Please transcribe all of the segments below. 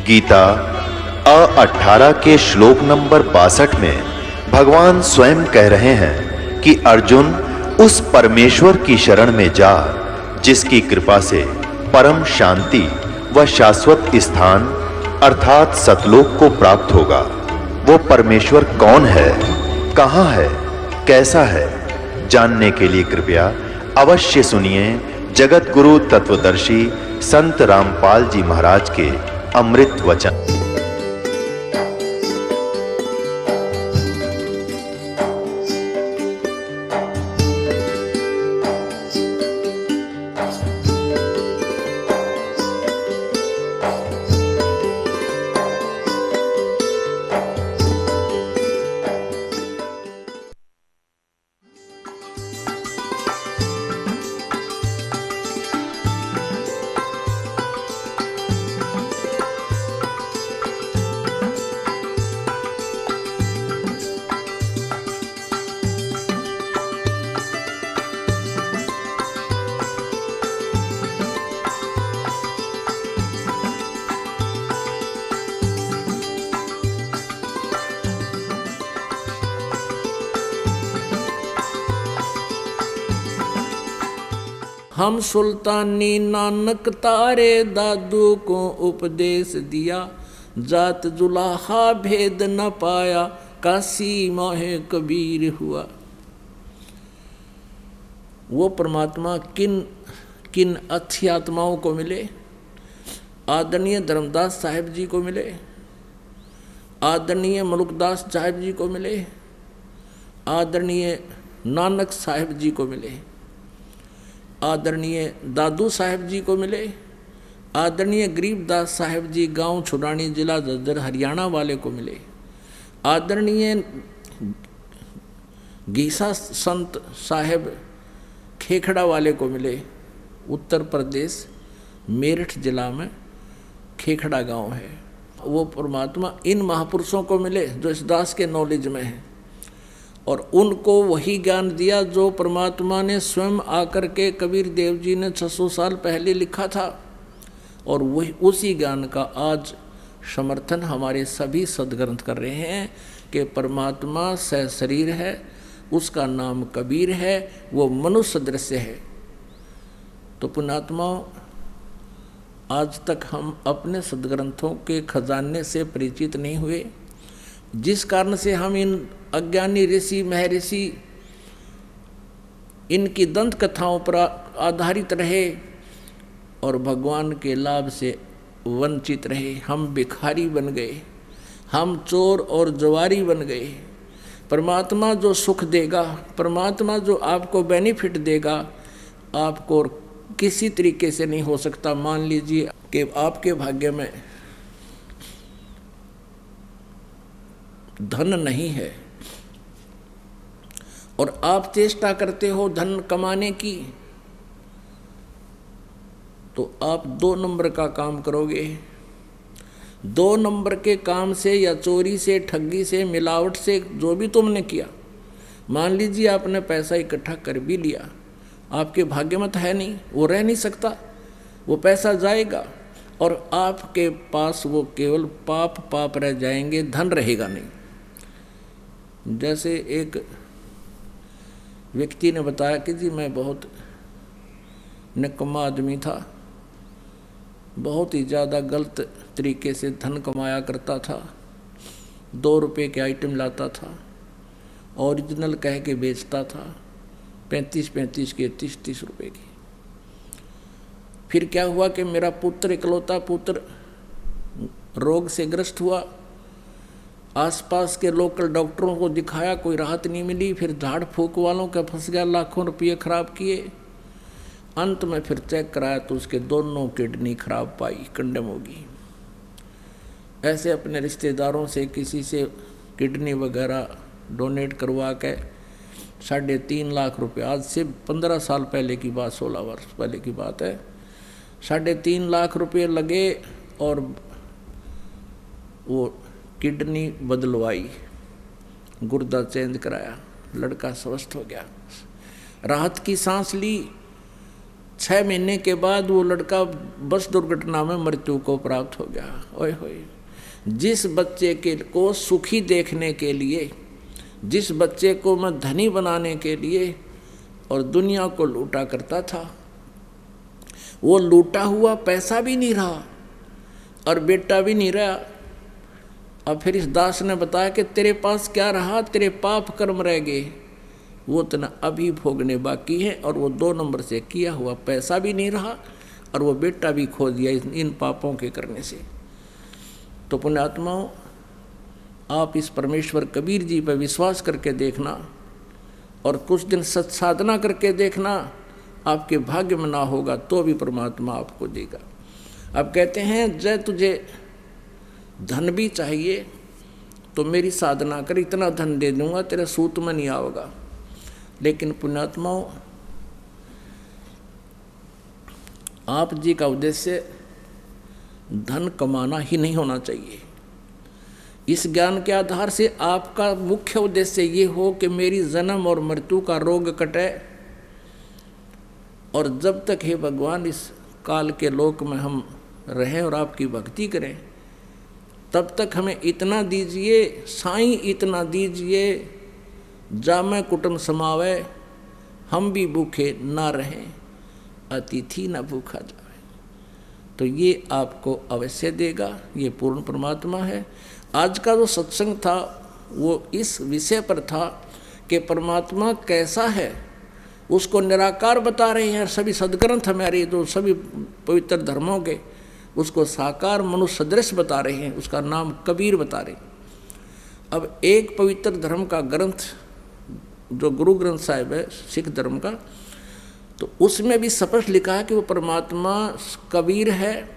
गीता 18 के श्लोक नंबर 62 में भगवान स्वयं कह रहे हैं कि अर्जुन उस परमेश्वर की शरण में जा जिसकी कृपा से परम शांति व शाश्वत स्थान अर्थात सतलोक को प्राप्त होगा। वो परमेश्वर कौन है, कहां है, कैसा है, जानने के लिए कृपया अवश्य सुनिए जगत गुरु तत्वदर्शी संत रामपाल जी महाराज के अमृत वचन। हम सुल्तानी नानक तारे दादू को उपदेश दिया, जात जुलाहा भेद न पाया, काशी मोहे कबीर हुआ। वो परमात्मा किन किन अच्छी आत्माओं को मिले? आदरणीय धर्मदास साहिब जी को मिले, आदरणीय मलुकदास साहिब जी को मिले, आदरणीय नानक साहिब जी को मिले, आदरणीय दादू साहिब जी को मिले, आदरणीय गरीबदास साहिब जी गांव छुड़ानी जिला झज्जर हरियाणा वाले को मिले, आदरणीय गीसा संत साहिब खेखड़ा वाले को मिले। उत्तर प्रदेश मेरठ जिला में खेखड़ा गांव है। वो परमात्मा इन महापुरुषों को मिले जो इस दास के नॉलेज में है, और उनको वही ज्ञान दिया जो परमात्मा ने स्वयं आकर के कबीर देव जी ने 600 साल पहले लिखा था, और वही उसी ज्ञान का आज समर्थन हमारे सभी सद्ग्रंथ कर रहे हैं कि परमात्मा सहशरीर है, उसका नाम कबीर है, वो मनुष्य दृश्य है। तो पुण्यात्माओं, आज तक हम अपने सद्ग्रंथों के खजाने से परिचित नहीं हुए, जिस कारण से हम इन अज्ञानी ऋषि महर्षि इनकी दंत कथाओं पर आधारित रहे और भगवान के लाभ से वंचित रहे। हम भिखारी बन गए, हम चोर और जवारी बन गए। परमात्मा जो सुख देगा, परमात्मा जो आपको बेनिफिट देगा, आपको किसी तरीके से नहीं हो सकता। मान लीजिए कि आपके भाग्य में धन नहीं है और आप चेष्टा करते हो धन कमाने की, तो आप 2 नंबर का काम करोगे। 2 नंबर के काम से या चोरी से, ठगी से, मिलावट से, जो भी तुमने किया, मान लीजिए आपने पैसा इकट्ठा कर भी लिया, आपके भाग्य में तो है नहीं, वो रह नहीं सकता, वो पैसा जाएगा और आपके पास वो केवल पाप रह जाएंगे, धन रहेगा नहीं। जैसे एक व्यक्ति ने बताया कि जी मैं बहुत निकम्मा आदमी था, बहुत ही ज़्यादा गलत तरीके से धन कमाया करता था, 2 रुपये के आइटम लाता था, ओरिजिनल कह के बेचता था, 35-35 के 30-30 रुपये की। फिर क्या हुआ कि मेरा पुत्र, इकलौता पुत्र, रोग से ग्रस्त हुआ। आसपास के लोकल डॉक्टरों को दिखाया, कोई राहत नहीं मिली। फिर झाड़ फूक वालों का फंस गया, लाखों रुपये खराब किए। अंत में फिर चेक कराया तो उसके दोनों किडनी खराब पाई, कंडेम होगी। ऐसे अपने रिश्तेदारों से किसी से किडनी वगैरह डोनेट करवा के 3.5 लाख रुपए, आज से 15 साल पहले की बात, 16 वर्ष पहले की बात है, 3.5 लाख रुपए लगे और वो किडनी बदलवाई, गुर्दा चेंज कराया, लड़का स्वस्थ हो गया, राहत की सांस ली। 6 महीने के बाद वो लड़का बस दुर्घटना में मृत्यु को प्राप्त हो गया। ओए होए, जिस बच्चे के को सुखी देखने के लिए, जिस बच्चे को मैं धनी बनाने के लिए और दुनिया को लूटा करता था, वो लूटा हुआ पैसा भी नहीं रहा और बेटा भी नहीं रहा। अब फिर इस दास ने बताया कि तेरे पास क्या रहा, तेरे पाप कर्म रह गए, वो तना अभी भोगने बाकी है, और वो 2 नंबर से किया हुआ पैसा भी नहीं रहा और वो बेटा भी खो दिया इन पापों के करने से। तो पुण्यात्माओं, आप इस परमेश्वर कबीर जी पर विश्वास करके देखना और कुछ दिन सत्साधना करके देखना, आपके भाग्य में ना होगा तो भी परमात्मा आपको देगा। अब कहते हैं जय तुझे धन भी चाहिए तो मेरी साधना कर, इतना धन दे दूंगा तेरे सूत में नहीं आओगा। लेकिन पुण्यात्माओं, आप जी का उद्देश्य धन कमाना ही नहीं होना चाहिए। इस ज्ञान के आधार से आपका मुख्य उद्देश्य ये हो कि मेरी जन्म और मृत्यु का रोग कटे, और जब तक हे भगवान इस काल के लोक में हम रहें और आपकी भक्ति करें, तब तक हमें इतना दीजिए साईं, इतना दीजिए जामे कुटुंब समावे, हम भी भूखे ना रहें, अतिथि न भूखा जाए। तो ये आपको अवश्य देगा, ये पूर्ण परमात्मा है। आज का जो सत्संग था वो इस विषय पर था कि परमात्मा कैसा है, उसको निराकार बता रहे हैं। सभी सदग्रंथ हमारे जो सभी पवित्र धर्मों के उसको साकार मनुष्य सदृश बता रहे हैं, उसका नाम कबीर बता रहे हैं। अब एक पवित्र धर्म का ग्रंथ जो गुरु ग्रंथ साहिब है सिख धर्म का, तो उसमें भी स्पष्ट लिखा है कि वो परमात्मा कबीर है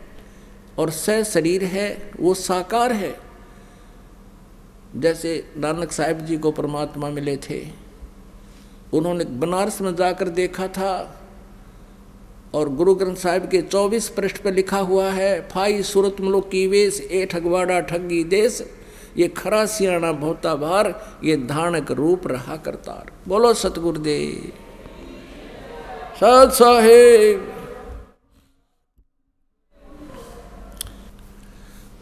और स शरीर है, वो साकार है। जैसे नानक साहिब जी को परमात्मा मिले थे, उन्होंने बनारस में जाकर देखा था, और गुरु ग्रंथ साहिब के 24 पृष्ठ पर लिखा हुआ है, फाई सूरत मुल्क की वेश ए ठगवाड़ा ठगी देश, ये खरा सियाणा भोता भार, ये धानक रूप रहा करतार। बोलो सतगुरुदेव सत साहेब।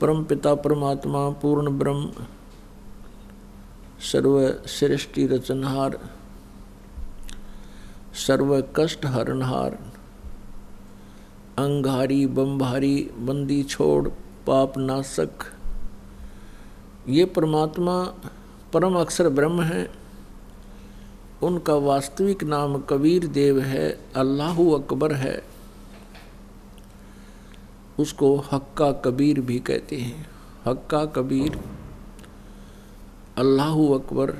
परम पिता परमात्मा पूर्ण ब्रह्म सर्व सृष्टि रचनहार, सर्व कष्ट हरणहार, अंगारी बम्भारी बंदी छोड़ पाप नाशक, ये परमात्मा परम अक्षर ब्रह्म है। उनका वास्तविक नाम कबीर देव है, अल्लाहु अकबर है। उसको हक्का कबीर भी कहते हैं। हक्का कबीर, अल्लाहु अकबर,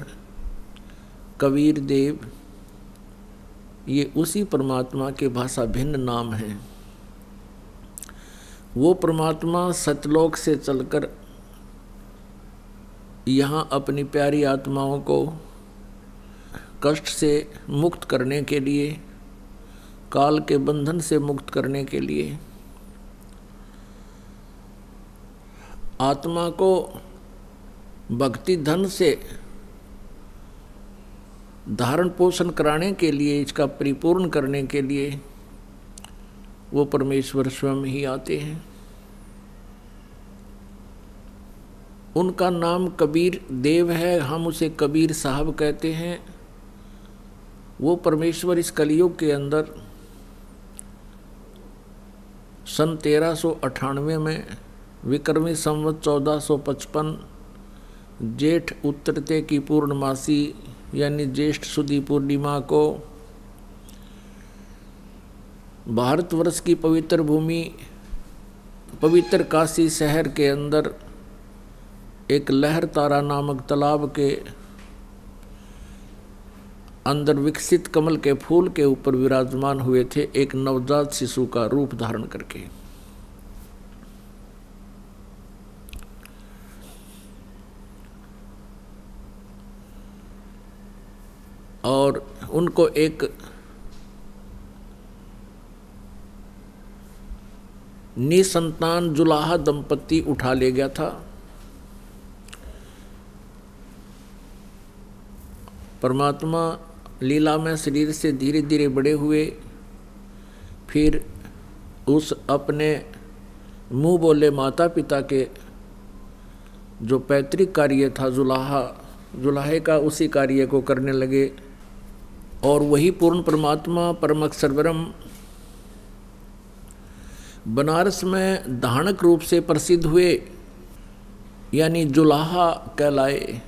कबीर देव, ये उसी परमात्मा के भाषा भिन्न नाम हैं। वो परमात्मा सतलोक से चलकर यहाँ अपनी प्यारी आत्माओं को कष्ट से मुक्त करने के लिए, काल के बंधन से मुक्त करने के लिए, आत्मा को भक्ति धन से धारण पोषण कराने के लिए, इसका परिपूर्ण करने के लिए वो परमेश्वर स्वयं ही आते हैं। उनका नाम कबीर देव है, हम उसे कबीर साहब कहते हैं। वो परमेश्वर इस कलयुग के अंदर सन 1398 में विक्रमी संवत 1455 जेठ उत्तरते की पूर्णमासी यानी ज्येष्ठ सुदी पूर्णिमा को भारतवर्ष की पवित्र भूमि पवित्र काशी शहर के अंदर एक लहर तारा नामक तालाब के अंदर विकसित कमल के फूल के ऊपर विराजमान हुए थे, एक नवजात शिशु का रूप धारण करके। और उनको एक निसंतान जुलाहा दंपति उठा ले गया था। परमात्मा लीला में शरीर से धीरे धीरे बड़े हुए, फिर उस अपने मुँह बोले माता पिता के जो पैतृक कार्य था जुलाहे का, उसी कार्य को करने लगे। और वही पूर्ण परमात्मा परम अक्षर ब्रह्म बनारस में धानक रूप से प्रसिद्ध हुए, यानी जुलाहा कहलाए।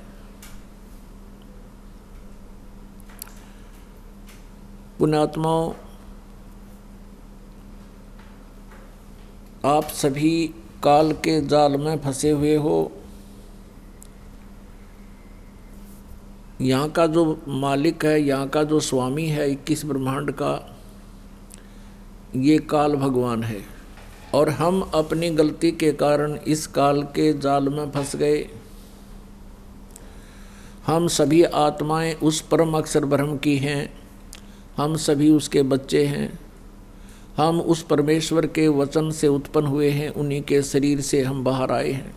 पुण्यात्माओं, आप सभी काल के जाल में फंसे हुए हो। यहाँ का जो मालिक है, यहाँ का जो स्वामी है 21 ब्रह्मांड का, ये काल भगवान है। और हम अपनी गलती के कारण इस काल के जाल में फंस गए। हम सभी आत्माएं उस परम अक्षर ब्रह्म की हैं, हम सभी उसके बच्चे हैं। हम उस परमेश्वर के वचन से उत्पन्न हुए हैं, उन्हीं के शरीर से हम बाहर आए हैं।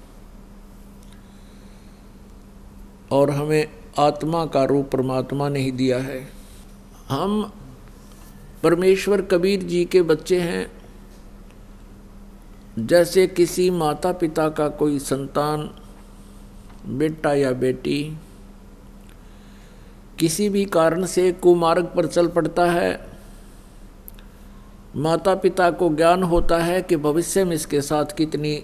और हमें आत्मा का रूप परमात्मा ने ही दिया है। हम परमेश्वर कबीर जी के बच्चे हैं। जैसे किसी माता पिता का कोई संतान, बेटा या बेटी, किसी भी कारण से कुमार्ग पर चल पड़ता है, माता पिता को ज्ञान होता है कि भविष्य में इसके साथ कितनी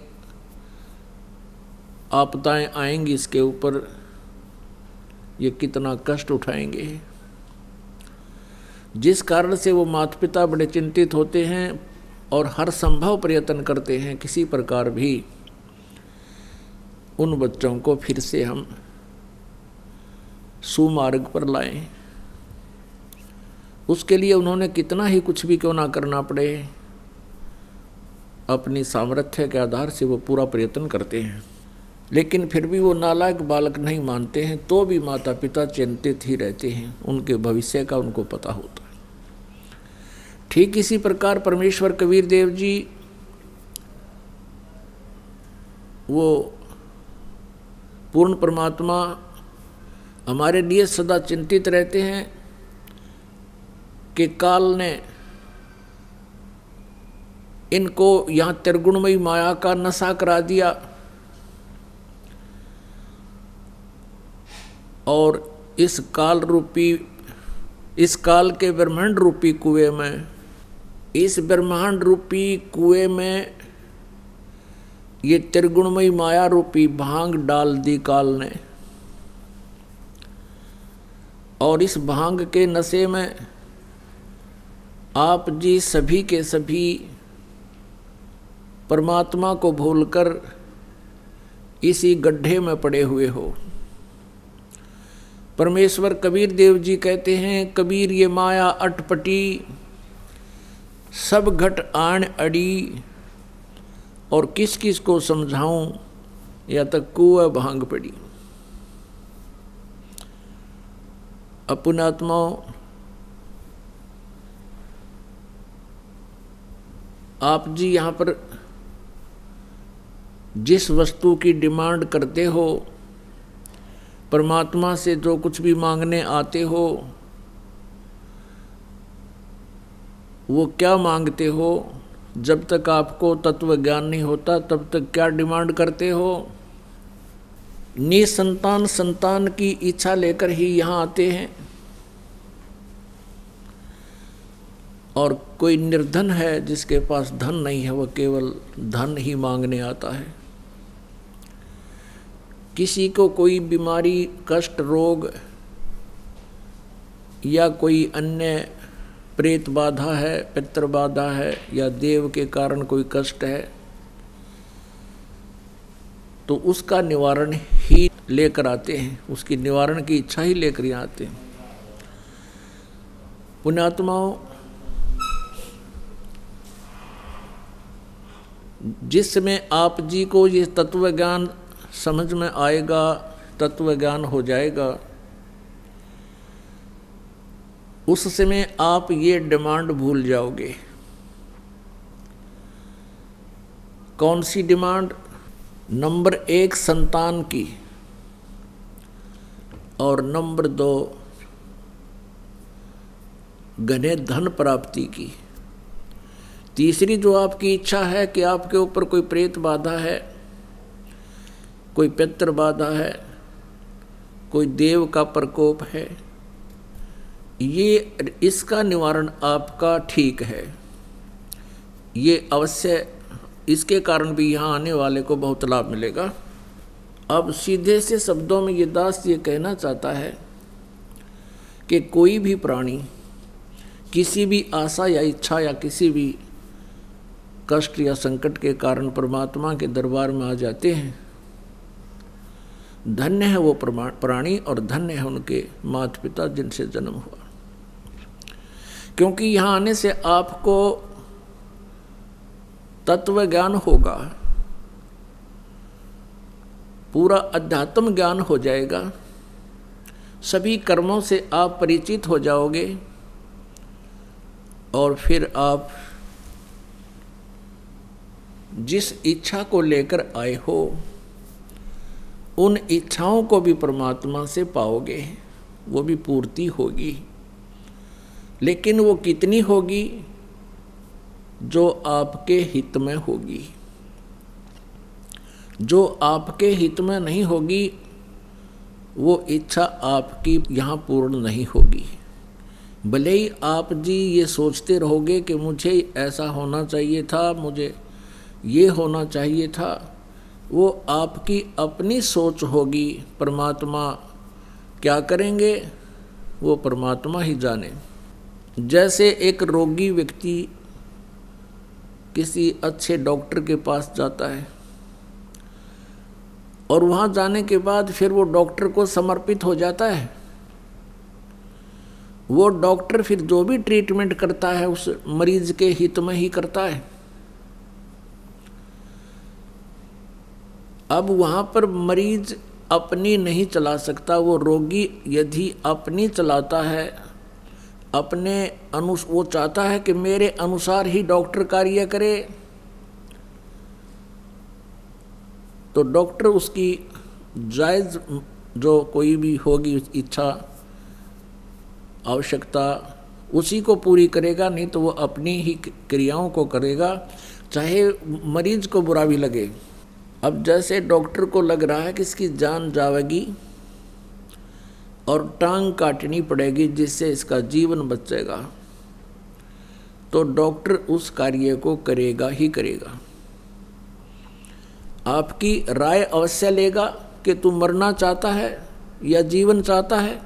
आपदाएं आएंगी, इसके ऊपर ये कितना कष्ट उठाएंगे। जिस कारण से वो माता पिता बड़े चिंतित होते हैं और हर संभव प्रयत्न करते हैं किसी प्रकार भी उन बच्चों को फिर से हम सुमार्ग पर लाएं। उसके लिए उन्होंने कितना ही कुछ भी क्यों ना करना पड़े, अपनी सामर्थ्य के आधार से वो पूरा प्रयत्न करते हैं। लेकिन फिर भी वो नालायक बालक नहीं मानते हैं, तो भी माता पिता चिंतित ही रहते हैं। उनके भविष्य का उनको पता होता है। ठीक इसी प्रकार परमेश्वर कबीर देव जी वो पूर्ण परमात्मा हमारे लिए सदा चिंतित रहते हैं कि काल ने इनको यहाँ त्रिगुणमयी माया का नशा करा दिया और इस काल के ब्रह्मांड रूपी कुएं में, इस ब्रह्मांड रूपी कुएं में ये त्रिगुणमयी माया रूपी भांग डाल दी काल ने। और इस भांग के नशे में आप जी सभी के सभी परमात्मा को भूलकर इसी गड्ढे में पड़े हुए हो। परमेश्वर कबीर देव जी कहते हैं, कबीर ये माया अटपटी, सब घट आण अड़ी, और किस किस को समझाऊं, या तक कुएं भांग पड़ी। पुण्यात्माओं, आप जी यहाँ पर जिस वस्तु की डिमांड करते हो, परमात्मा से जो कुछ भी मांगने आते हो, वो क्या मांगते हो? जब तक आपको तत्व ज्ञान नहीं होता तब तक क्या डिमांड करते हो? निसंतान संतान की इच्छा लेकर ही यहाँ आते हैं। और कोई निर्धन है जिसके पास धन नहीं है, वह केवल धन ही मांगने आता है। किसी को कोई बीमारी, कष्ट, रोग या कोई अन्य प्रेत बाधा है, पितृ बाधा है, या देव के कारण कोई कष्ट है, तो उसका निवारण ही लेकर आते हैं, उसकी निवारण की इच्छा ही लेकर यहाँ आते हैं। पुण्यात्माओं, जिस समय आप जी को ये तत्व ज्ञान समझ में आएगा, तत्व ज्ञान हो जाएगा, उस समय आप ये डिमांड भूल जाओगे। कौन सी डिमांड? नंबर 1 संतान की, और नंबर 2 घने धन प्राप्ति की। तीसरी जो आपकी इच्छा है कि आपके ऊपर कोई प्रेत बाधा है, कोई पितृ बाधा है, कोई देव का प्रकोप है, ये इसका निवारण आपका ठीक है। ये अवश्य, इसके कारण भी यहाँ आने वाले को बहुत लाभ मिलेगा। अब सीधे से शब्दों में ये दास ये कहना चाहता है कि कोई भी प्राणी किसी भी आशा या इच्छा या किसी भी कष्ट या संकट के कारण परमात्मा के दरबार में आ जाते हैं। धन्य है वो प्राणी और धन्य है उनके माता पिता जिनसे जन्म हुआ, क्योंकि यहाँ आने से आपको तत्व ज्ञान होगा, पूरा अध्यात्म ज्ञान हो जाएगा, सभी कर्मों से आप परिचित हो जाओगे और फिर आप जिस इच्छा को लेकर आए हो उन इच्छाओं को भी परमात्मा से पाओगे, वो भी पूर्ति होगी। लेकिन वो कितनी होगी? जो आपके हित में होगी। जो आपके हित में नहीं होगी वो इच्छा आपकी यहाँ पूर्ण नहीं होगी। भले ही आप जी ये सोचते रहोगे कि मुझे ऐसा होना चाहिए था, मुझे ये होना चाहिए था, वो आपकी अपनी सोच होगी। परमात्मा क्या करेंगे वो परमात्मा ही जाने। जैसे एक रोगी व्यक्ति किसी अच्छे डॉक्टर के पास जाता है और वहाँ जाने के बाद फिर वो डॉक्टर को समर्पित हो जाता है। वो डॉक्टर फिर जो भी ट्रीटमेंट करता है उस मरीज के हित में ही करता है। अब वहाँ पर मरीज अपनी नहीं चला सकता। वो रोगी यदि अपनी चलाता है, अपने वो चाहता है कि मेरे अनुसार ही डॉक्टर कार्य करे, तो डॉक्टर उसकी जायज़ जो कोई भी होगी इच्छा आवश्यकता उसी को पूरी करेगा, नहीं तो वो अपनी ही क्रियाओं को करेगा, चाहे मरीज को बुरा भी लगे। अब जैसे डॉक्टर को लग रहा है कि इसकी जान जाएगी और टांग काटनी पड़ेगी जिससे इसका जीवन बचेगा, तो डॉक्टर उस कार्य को करेगा ही करेगा। आपकी राय अवश्य लेगा कि तू मरना चाहता है या जीवन चाहता है,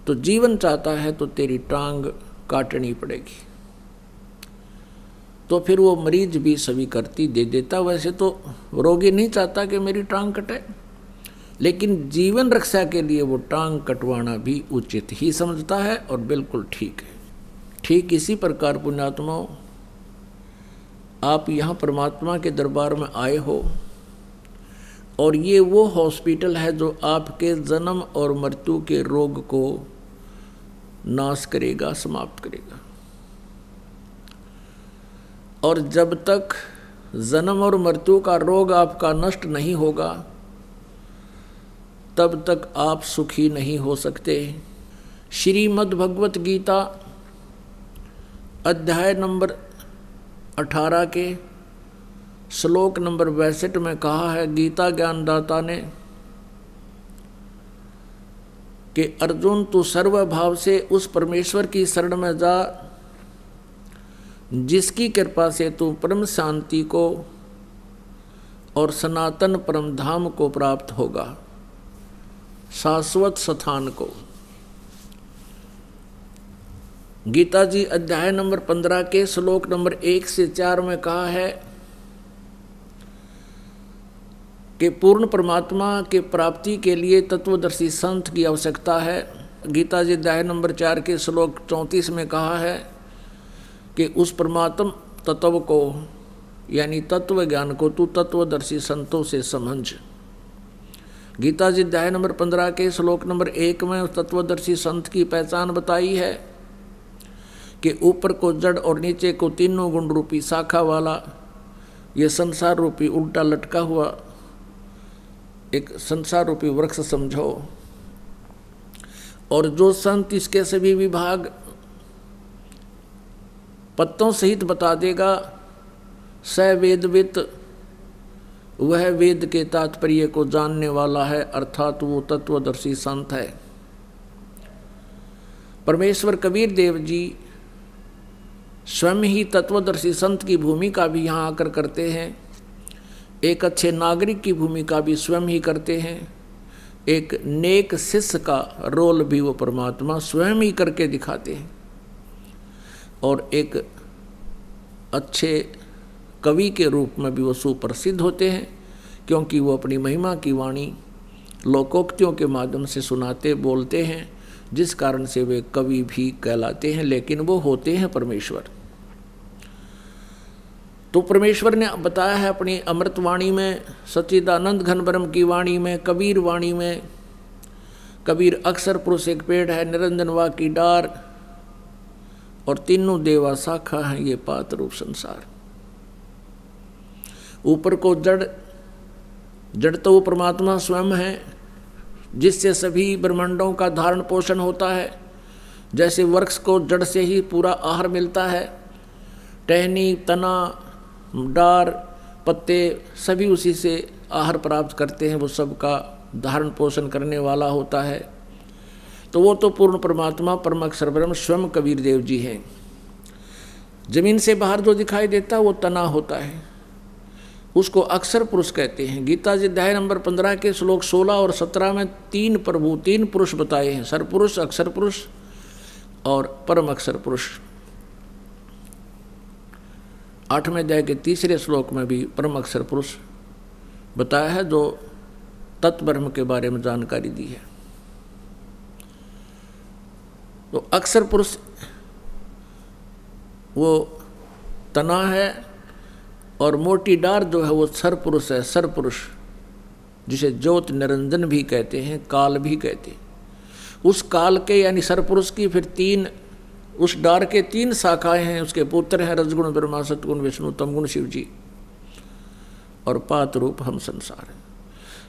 तो जीवन चाहता है तो तेरी टांग काटनी पड़ेगी। तो फिर वो मरीज भी स्वीकृति दे देता। वैसे तो रोगी नहीं चाहता कि मेरी टांग कटे, लेकिन जीवन रक्षा के लिए वो टांग कटवाना भी उचित ही समझता है और बिल्कुल ठीक है। ठीक इसी प्रकार पुण्यात्माओं, आप यहाँ परमात्मा के दरबार में आए हो और ये वो हॉस्पिटल है जो आपके जन्म और मृत्यु के रोग को नाश करेगा, समाप्त करेगा। और जब तक जन्म और मृत्यु का रोग आपका नष्ट नहीं होगा तब तक आप सुखी नहीं हो सकते। श्रीमद् भगवत गीता अध्याय नंबर 18 के श्लोक नंबर 62 में कहा है गीता ज्ञानदाता ने कि अर्जुन तू सर्वभाव से उस परमेश्वर की शरण में जा जिसकी कृपा से तू परम शांति को और सनातन परम धाम को प्राप्त होगा, शाश्वत स्थान को। गीता जी अध्याय नंबर 15 के श्लोक नंबर 1 से 4 में कहा है कि पूर्ण परमात्मा के प्राप्ति के लिए तत्वदर्शी संत की आवश्यकता है। गीता जी अध्याय नंबर 4 के श्लोक 34 में कहा है कि उस परमात्म तत्व को यानी तत्व ज्ञान को तू तत्वदर्शी संतों से समझ। गीता जी अध्याय नंबर 15 के श्लोक नंबर 1 में उस तत्वदर्शी संत की पहचान बताई है कि ऊपर को जड़ और नीचे को तीनों गुण रूपी शाखा वाला ये संसार रूपी उल्टा लटका हुआ एक संसार रूपी वृक्ष समझो, और जो संत इसके सभी विभाग पत्तों सहित बता देगा। स वेदवित, वह वेद के तात्पर्य को जानने वाला है, अर्थात वो तत्वदर्शी संत है। परमेश्वर कबीर देव जी स्वयं ही तत्वदर्शी संत की भूमिका भी यहाँ आकर करते हैं, एक अच्छे नागरिक की भूमिका भी स्वयं ही करते हैं, एक नेक शिष्य का रोल भी वो परमात्मा स्वयं ही करके दिखाते हैं, और एक अच्छे कवि के रूप में भी वो सुप्रसिद्ध होते हैं, क्योंकि वो अपनी महिमा की वाणी लोकोक्तियों के माध्यम से सुनाते बोलते हैं, जिस कारण से वे कवि भी कहलाते हैं, लेकिन वो होते हैं परमेश्वर। तो परमेश्वर ने बताया है अपनी अमृत वाणी में, सच्चिदानंद घन ब्रह्म की वाणी में, कबीर वाणी में। कबीर अक्षर पुरुष एक पेड़ है, निरंजन वा की डार, और तीनों देवा शाखा है ये पात रूप संसार। ऊपर को जड़ तो वो परमात्मा स्वयं है, जिससे सभी ब्रह्मांडों का धारण पोषण होता है। जैसे वृक्ष को जड़ से ही पूरा आहार मिलता है, टहनी, तना, डार, पत्ते सभी उसी से आहार प्राप्त करते हैं, वो सबका धारण पोषण करने वाला होता है। तो वो तो पूर्ण परमात्मा परम अक्षर ब्रह्म स्वयं कबीर देव जी हैं। जमीन से बाहर जो दिखाई देता है वो तना होता है, उसको अक्षर पुरुष कहते हैं। गीता जी अध्याय नंबर 15 के श्लोक 16 और 17 में तीन पुरुष बताए हैं, सरपुरुष, अक्षर पुरुष और परम अक्षर पुरुष। 8वें अध्याय के 3रे श्लोक में भी परम अक्षर पुरुष बताया है, जो तत्ब्रह्म के बारे में जानकारी दी है। तो अक्षर पुरुष वो तना है, और मोटी डार जो है वो सर पुरुष है, सर पुरुष, जिसे ज्योत निरंजन भी कहते हैं, काल भी कहते हैं। उस काल के यानी सर पुरुष की फिर उस डार के 3 शाखाएं हैं, उसके पुत्र हैं रजगुण ब्रह्मा, सतगुण विष्णु, तमगुण शिव जी, और पात रूप हम संसार है।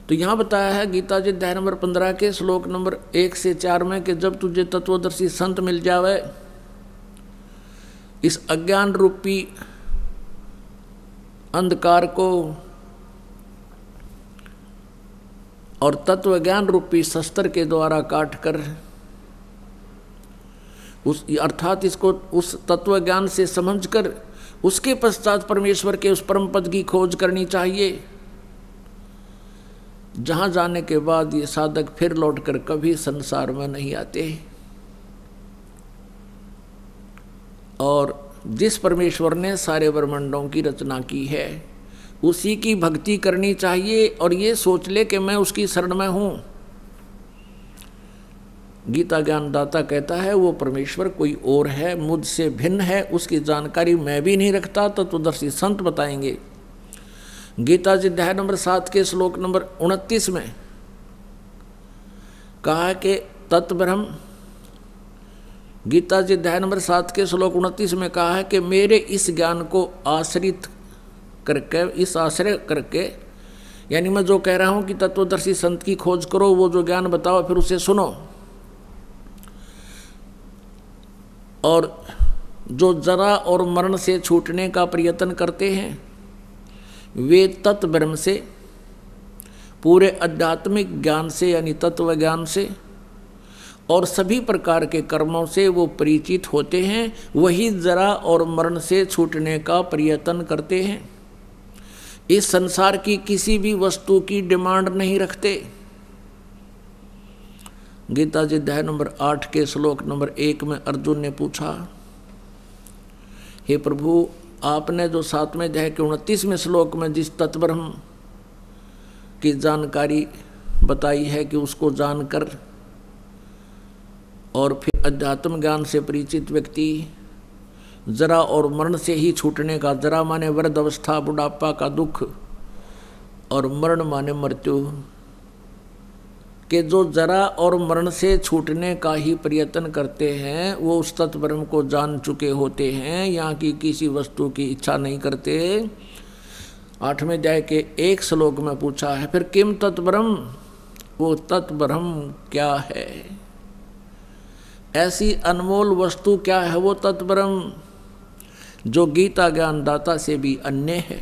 तो यहाँ बताया है गीता जी अध्याय नंबर 15 के श्लोक नंबर 1 से 4 में कि जब तुझे तत्वदर्शी संत मिल जावे, इस अज्ञान रूपी अंधकार को और तत्व ज्ञान रूपी शस्त्र के द्वारा काट कर अर्थात इसको उस तत्व ज्ञान से समझकर उसके पश्चात परमेश्वर के उस परम पद की खोज करनी चाहिए, जहां जाने के बाद ये साधक फिर लौटकर कभी संसार में नहीं आते। और जिस परमेश्वर ने सारे ब्रह्मांडों की रचना की है उसी की भक्ति करनी चाहिए, और ये सोच ले कि मैं उसकी शरण में हूं। गीता ज्ञानदाता कहता है वो परमेश्वर कोई और है, मुझसे भिन्न है, उसकी जानकारी मैं भी नहीं रखता, तत्वदर्शी संत बताएंगे। गीता जी अध्याय नंबर 7 के श्लोक नंबर 29 में कहा कि तत्ब्रह्म, गीता जी अध्याय नंबर 7 के श्लोक 29 में कहा है कि मेरे इस ज्ञान को आश्रित करके, इस आश्रय करके, यानी मैं जो कह रहा हूं कि तत्वदर्शी संत की खोज करो, वो जो ज्ञान बताओ फिर उसे सुनो, और जो जरा और मरण से छूटने का प्रयत्न करते हैं वे तत्ब्रह्म से, पूरे आध्यात्मिक ज्ञान से यानी तत्व ज्ञान से और सभी प्रकार के कर्मों से वो परिचित होते हैं, वही जरा और मरण से छूटने का प्रयत्न करते हैं। इस संसार की किसी भी वस्तु की डिमांड नहीं रखते। गीता जी अध्याय नंबर 8 के श्लोक नंबर 1 में अर्जुन ने पूछा, हे प्रभु, आपने जो 7वें अध्याय के 29वें श्लोक में जिस तत्ब्रह्म की जानकारी बताई है कि उसको जानकर और फिर अध्यात्म ज्ञान से परिचित व्यक्ति जरा और मरण से ही छूटने का, जरा माने वृद्ध अवस्था, बुढ़ापा का दुख, और मरण माने मृत्यु, कि जो जरा और मरण से छूटने का ही प्रयत्न करते हैं वो उस तत्ब्रह्म को जान चुके होते हैं, यहाँ की किसी वस्तु की इच्छा नहीं करते। 8वें अध्याय के 1 श्लोक में पूछा है, फिर किम तत्ब्रह्म, वो तत्ब्रह्म क्या है, ऐसी अनमोल वस्तु क्या है वो तत्ब्रह्म जो गीता ज्ञानदाता से भी अन्य है।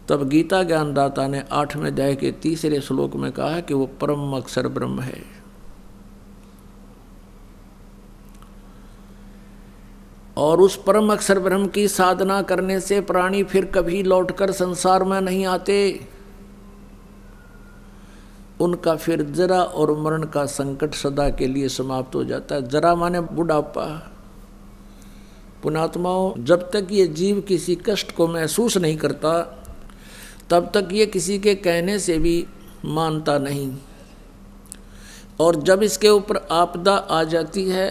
तब गीता ज्ञानदाता ने 8वें अध्याय के 3 श्लोक में कहा कि वो परम अक्षर ब्रह्म है। और उस परम अक्षर ब्रह्म की साधना करने से प्राणी फिर कभी लौटकर संसार में नहीं आते। उनका फिर जरा और मरण का संकट सदा के लिए समाप्त हो जाता है। जरा माने बुढ़ापा। पुण्यात्माओं, जब तक ये जीव किसी कष्ट को महसूस नहीं करता तब तक ये किसी के कहने से भी मानता नहीं, और जब इसके ऊपर आपदा आ जाती है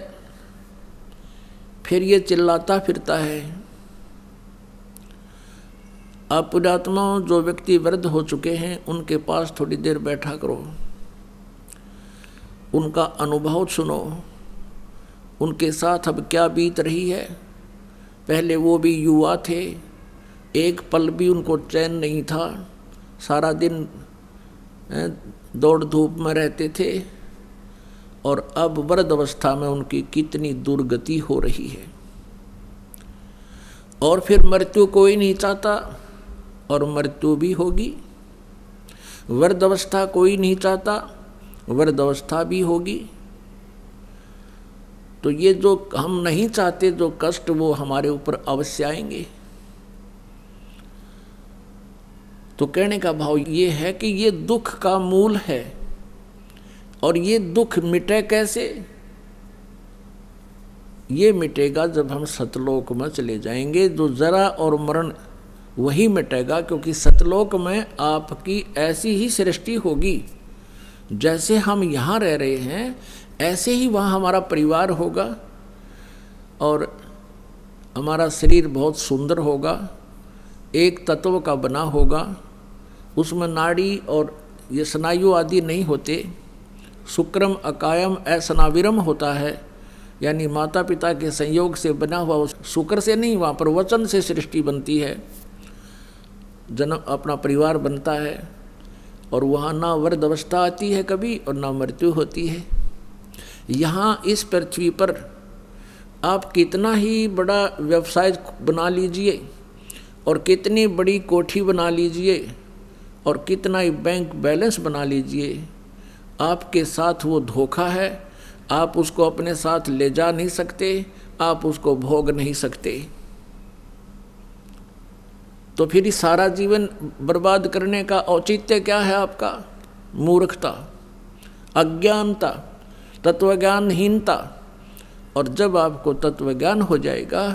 फिर ये चिल्लाता फिरता है। आप पुण्यात्माओं, जो व्यक्ति वृद्ध हो चुके हैं उनके पास थोड़ी देर बैठा करो, उनका अनुभव सुनो, उनके साथ अब क्या बीत रही है। पहले वो भी युवा थे, एक पल भी उनको चैन नहीं था, सारा दिन दौड़ धूप में रहते थे, और अब वृद्ध अवस्था में उनकी कितनी दुर्गति हो रही है। और फिर मृत्यु कोई नहीं चाहता, और मृत्यु भी होगी। वृद्ध अवस्था कोई नहीं चाहता, वृद्ध अवस्था भी होगी। तो ये जो हम नहीं चाहते जो कष्ट, वो हमारे ऊपर अवश्य आएंगे। तो कहने का भाव ये है कि ये दुख का मूल है, और ये दुख मिटे कैसे? ये मिटेगा जब हम सतलोक में चले जाएंगे। जो जरा और मरण वही मिटेगा, क्योंकि सतलोक में आपकी ऐसी ही सृष्टि होगी जैसे हम यहाँ रह रहे हैं, ऐसे ही वहाँ हमारा परिवार होगा, और हमारा शरीर बहुत सुंदर होगा, एक तत्व का बना होगा। उसमें नाड़ी और ये स्नायु आदि नहीं होते, शुक्रम अकायम असनाविरम होता है, यानी माता पिता के संयोग से बना हुआ उस शुक्र से नहीं, वहाँ पर वचन से सृष्टि बनती है, जन्म अपना परिवार बनता है, और वहाँ ना वृद्ध अवस्था आती है कभी और ना मृत्यु होती है। यहाँ इस पृथ्वी पर आप कितना ही बड़ा व्यवसाय बना लीजिए, और कितनी बड़ी कोठी बना लीजिए, और कितना ही बैंक बैलेंस बना लीजिए, आपके साथ वो धोखा है। आप उसको अपने साथ ले जा नहीं सकते, आप उसको भोग नहीं सकते। तो फिर इस सारा जीवन बर्बाद करने का औचित्य क्या है आपका? मूर्खता, अज्ञानता, तत्वज्ञानहीनता। और जब आपको तत्वज्ञान हो जाएगा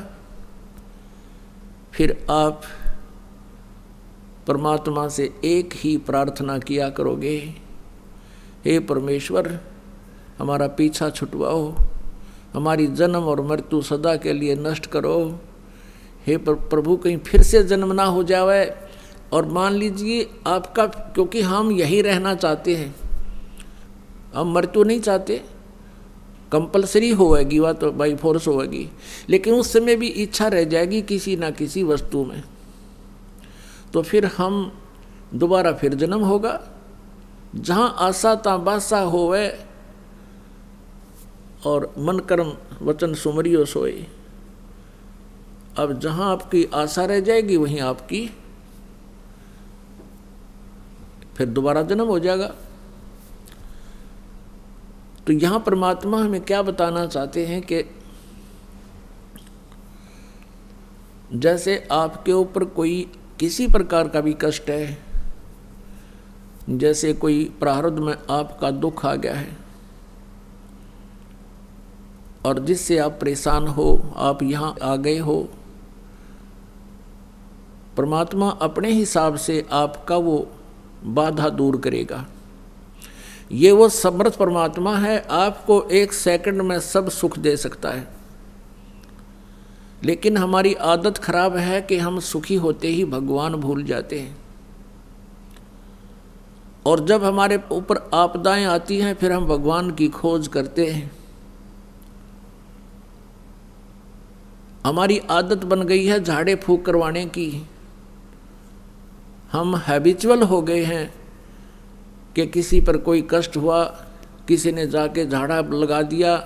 फिर आप परमात्मा से एक ही प्रार्थना किया करोगे, हे परमेश्वर हमारा पीछा छुटवाओ, हमारी जन्म और मृत्यु सदा के लिए नष्ट करो। हे प्रभु कहीं फिर से जन्म ना हो जावे। और मान लीजिए आपका, क्योंकि हम यही रहना चाहते हैं, हम मृत्यु नहीं चाहते, कंपलसरी होएगी वह तो बाई फोर्स होएगी, लेकिन उस समय भी इच्छा रह जाएगी किसी ना किसी वस्तु में। तो फिर हम दोबारा फिर जन्म होगा। जहाँ आशा ता बासा होवे, और मन कर्म वचन सुमरियो सोए। अब जहाँ आपकी आशा रह जाएगी वहीं आपकी फिर दोबारा जन्म हो जाएगा। तो यहाँ परमात्मा हमें क्या बताना चाहते हैं कि जैसे आपके ऊपर कोई किसी प्रकार का भी कष्ट है, जैसे कोई प्रारब्ध में आपका दुख आ गया है और जिससे आप परेशान हो, आप यहाँ आ गए हो, परमात्मा अपने हिसाब से आपका वो बाधा दूर करेगा। ये वो समर्थ परमात्मा है, आपको एक सेकंड में सब सुख दे सकता है। लेकिन हमारी आदत खराब है कि हम सुखी होते ही भगवान भूल जाते हैं, और जब हमारे ऊपर आपदाएं आती हैं फिर हम भगवान की खोज करते हैं। हमारी आदत बन गई है झाड़े फूंक करवाने की। हम हैबिचुअल हो गए हैं कि किसी पर कोई कष्ट हुआ, किसी ने जाके झाड़ा लगा दिया,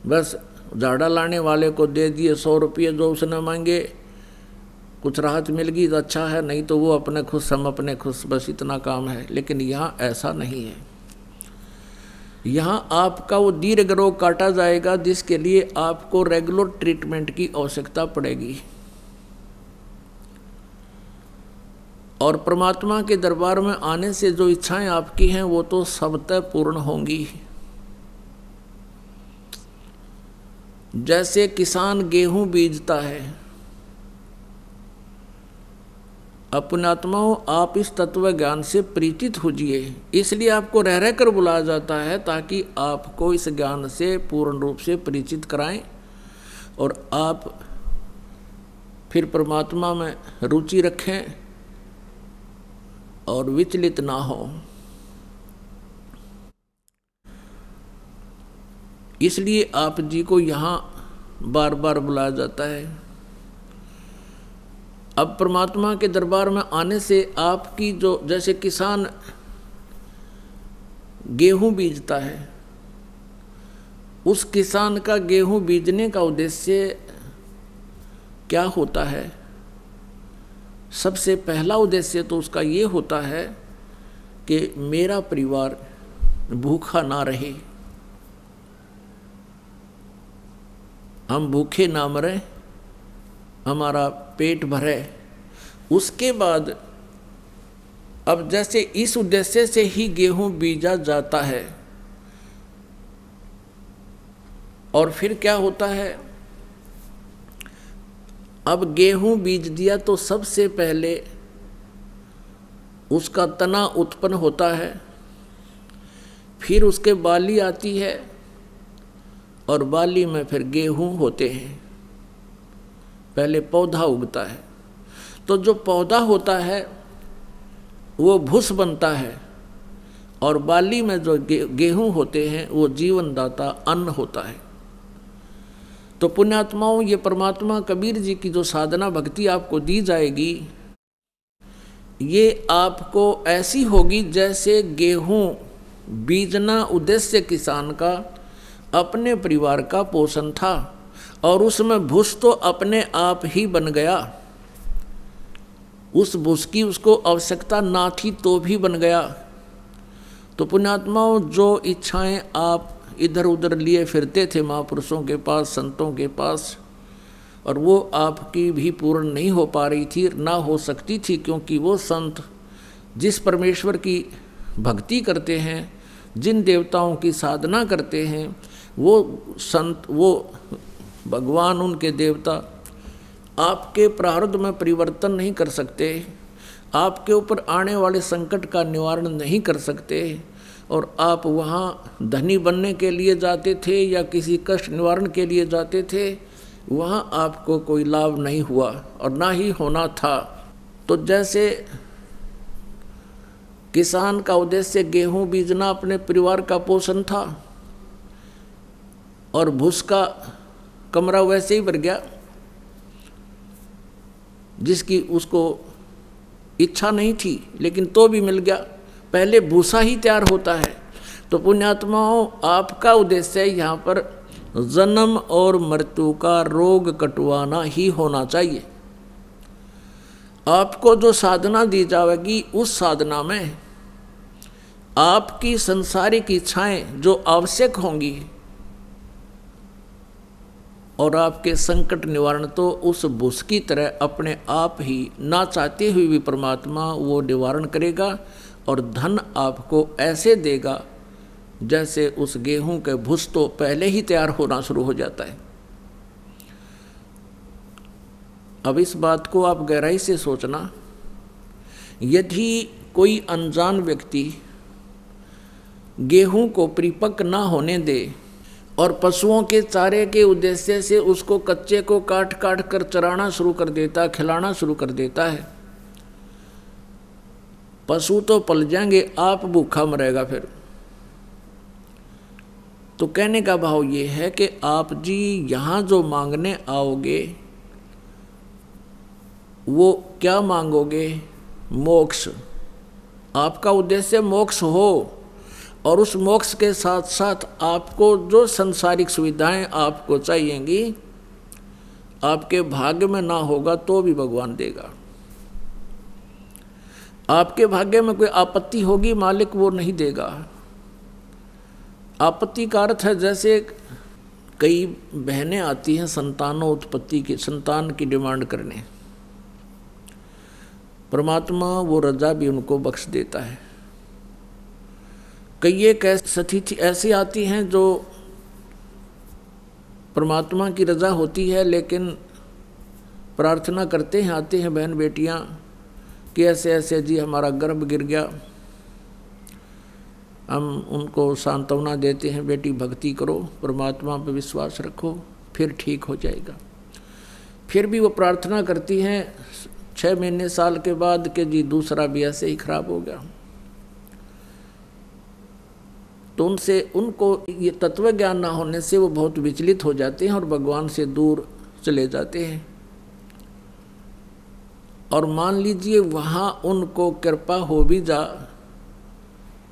बस झाड़ा लाने वाले को दे दिए 100 रुपये जो उसने मांगे, कुछ राहत मिल गई तो अच्छा है, नहीं तो वो अपने खुश हम अपने खुश, बस इतना काम है। लेकिन यहाँ ऐसा नहीं है। यहाँ आपका वो दीर्घ रोग काटा जाएगा जिसके लिए आपको रेगुलर ट्रीटमेंट की आवश्यकता पड़ेगी। और परमात्मा के दरबार में आने से जो इच्छाएं आपकी हैं वो तो सबतः पूर्ण होंगी। जैसे किसान गेहूं बीजता है, अपने आत्माओं आप इस तत्व ज्ञान से परिचित होजिए, इसलिए आपको रह रह कर बुलाया जाता है ताकि आपको इस ज्ञान से पूर्ण रूप से परिचित कराएं और आप फिर परमात्मा में रुचि रखें और विचलित ना हो। इसलिए आप जी को यहाँ बार बार बुलाया जाता है। अब परमात्मा के दरबार में आने से आपकी जो, जैसे किसान गेहूं बीजता है, उस किसान का गेहूं बीजने का उद्देश्य क्या होता है? सबसे पहला उद्देश्य तो उसका ये होता है कि मेरा परिवार भूखा ना रहे, हम भूखे ना मरें, हमारा पेट भरे। उसके बाद अब जैसे इस उद्देश्य से ही गेहूं बीजा जाता है, और फिर क्या होता है, अब गेहूं बीज दिया तो सबसे पहले उसका तना उत्पन्न होता है, फिर उसके बाली आती है और बाली में फिर गेहूं होते हैं। पहले पौधा उगता है, तो जो पौधा होता है वो भूस बनता है, और बाली में जो गेहूं होते हैं वो जीवनदाता अन्न होता है। तो पुण्यात्माओं, ये परमात्मा कबीर जी की जो साधना भक्ति आपको दी जाएगी, ये आपको ऐसी होगी जैसे गेहूं बीजना उद्देश्य किसान का अपने परिवार का पोषण था, और उसमें भूस तो अपने आप ही बन गया। उस भूस की उसको आवश्यकता ना थी तो भी बन गया। तो पुण्यात्माओं, जो इच्छाएं आप इधर उधर लिए फिरते थे महापुरुषों के पास, संतों के पास, और वो आपकी भी पूर्ण नहीं हो पा रही थी, ना हो सकती थी, क्योंकि वो संत जिस परमेश्वर की भक्ति करते हैं, जिन देवताओं की साधना करते हैं, वो संत, वो भगवान, उनके देवता आपके प्रारब्ध में परिवर्तन नहीं कर सकते, आपके ऊपर आने वाले संकट का निवारण नहीं कर सकते। और आप वहाँ धनी बनने के लिए जाते थे या किसी कष्ट निवारण के लिए जाते थे, वहाँ आपको कोई लाभ नहीं हुआ और ना ही होना था। तो जैसे किसान का उद्देश्य गेहूं बीजना अपने परिवार का पोषण था, और भूस का कमरा वैसे ही भर गया, जिसकी उसको इच्छा नहीं थी लेकिन तो भी मिल गया। पहले भूसा ही तैयार होता है। तो पुण्यात्माओं, आपका उद्देश्य यहाँ पर जन्म और मृत्यु का रोग कटवाना ही होना चाहिए। आपको जो साधना दी जाएगी, उस साधना में आपकी संसारिक इच्छाएं जो आवश्यक होंगी और आपके संकट निवारण तो उस भूस की तरह अपने आप ही ना चाहते हुए भी परमात्मा वो निवारण करेगा, और धन आपको ऐसे देगा जैसे उस गेहूं के भूस तो पहले ही तैयार होना शुरू हो जाता है। अब इस बात को आप गहराई से सोचना, यदि कोई अनजान व्यक्ति गेहूं को परिपक्व ना होने दे और पशुओं के चारे के उद्देश्य से उसको कच्चे को काट काट कर चराना शुरू कर देता, खिलाना शुरू कर देता है, पशु तो पल जाएंगे, आप भूखा मरेगा फिर। तो कहने का भाव ये है कि आप जी यहाँ जो मांगने आओगे वो क्या मांगोगे? मोक्ष। आपका उद्देश्य मोक्ष हो, और उस मोक्ष के साथ साथ आपको जो संसारिक सुविधाएं आपको चाहिएंगी, आपके भाग्य में ना होगा तो भी भगवान देगा। आपके भाग्य में कोई आपत्ति होगी, मालिक वो नहीं देगा। आपत्ति का अर्थ है जैसे कई बहनें आती हैं संतानों उत्पत्ति की, संतान की डिमांड करने, परमात्मा वो रजा भी उनको बख्श देता है। कई एक स्थिति ऐसी आती हैं जो परमात्मा की रजा होती है, लेकिन प्रार्थना करते हैं, आते हैं बहन बेटियां कि ऐसे ऐसे जी हमारा गर्भ गिर गया। हम उनको सांत्वना देते हैं, बेटी भक्ति करो, परमात्मा पर विश्वास रखो, फिर ठीक हो जाएगा। फिर भी वो प्रार्थना करती हैं 6 महीने साल के बाद कि जी दूसरा भी ऐसे ही खराब हो गया। तो उनको ये तत्व ज्ञान ना होने से वो बहुत विचलित हो जाते हैं और भगवान से दूर चले जाते हैं। और मान लीजिए वहाँ उनको कृपा हो भी जा,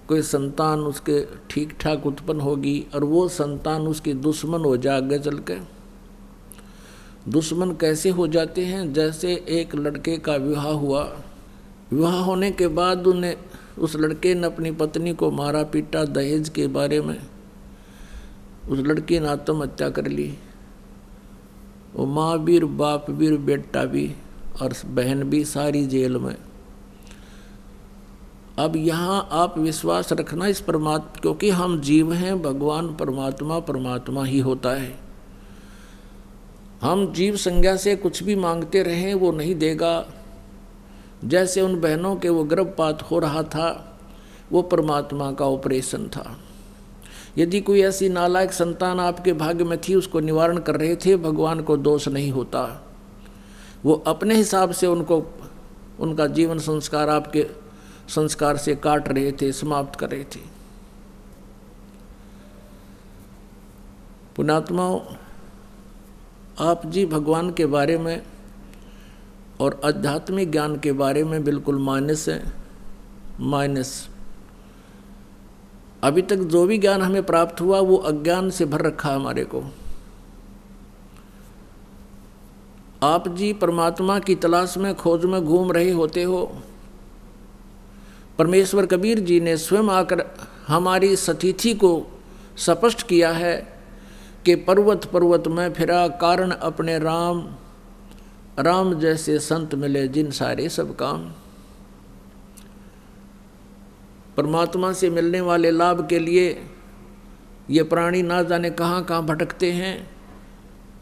कोई संतान उसके ठीक ठाक उत्पन्न होगी और वो संतान उसकी दुश्मन हो जाए आगे चल के। दुश्मन कैसे हो जाते हैं? जैसे एक लड़के का विवाह हुआ, विवाह होने के बाद उस लड़के ने अपनी पत्नी को मारा पीटा दहेज के बारे में, उस लड़की ने आत्महत्या कर ली। वो माँ भी, बाप भी, बेटा भी और बहन भी सारी जेल में। अब यहाँ आप विश्वास रखना इस परमात्मा, क्योंकि हम जीव हैं, भगवान परमात्मा परमात्मा ही होता है। हम जीव संज्ञा से कुछ भी मांगते रहें वो नहीं देगा। जैसे उन बहनों के वो गर्भपात हो रहा था, वो परमात्मा का ऑपरेशन था। यदि कोई ऐसी नालायक संतान आपके भाग्य में थी, उसको निवारण कर रहे थे, भगवान को दोष नहीं होता। वो अपने हिसाब से उनका जीवन संस्कार आपके संस्कार से काट रहे थे, समाप्त कर रहे थे। पुण्यात्माओं, आप जी भगवान के बारे में और आध्यात्मिक ज्ञान के बारे में बिल्कुल माइनस है, माइनस। अभी तक जो भी ज्ञान हमें प्राप्त हुआ वो अज्ञान से भर रखा हमारे को। आप जी परमात्मा की तलाश में, खोज में घूम रहे होते हो। परमेश्वर कबीर जी ने स्वयं आकर हमारी स्थिति को स्पष्ट किया है कि पर्वत पर्वत में फिरा कारण अपने राम, राम जैसे संत मिले जिन सारे सब काम। परमात्मा से मिलने वाले लाभ के लिए ये प्राणी ना जाने कहाँ कहाँ भटकते हैं।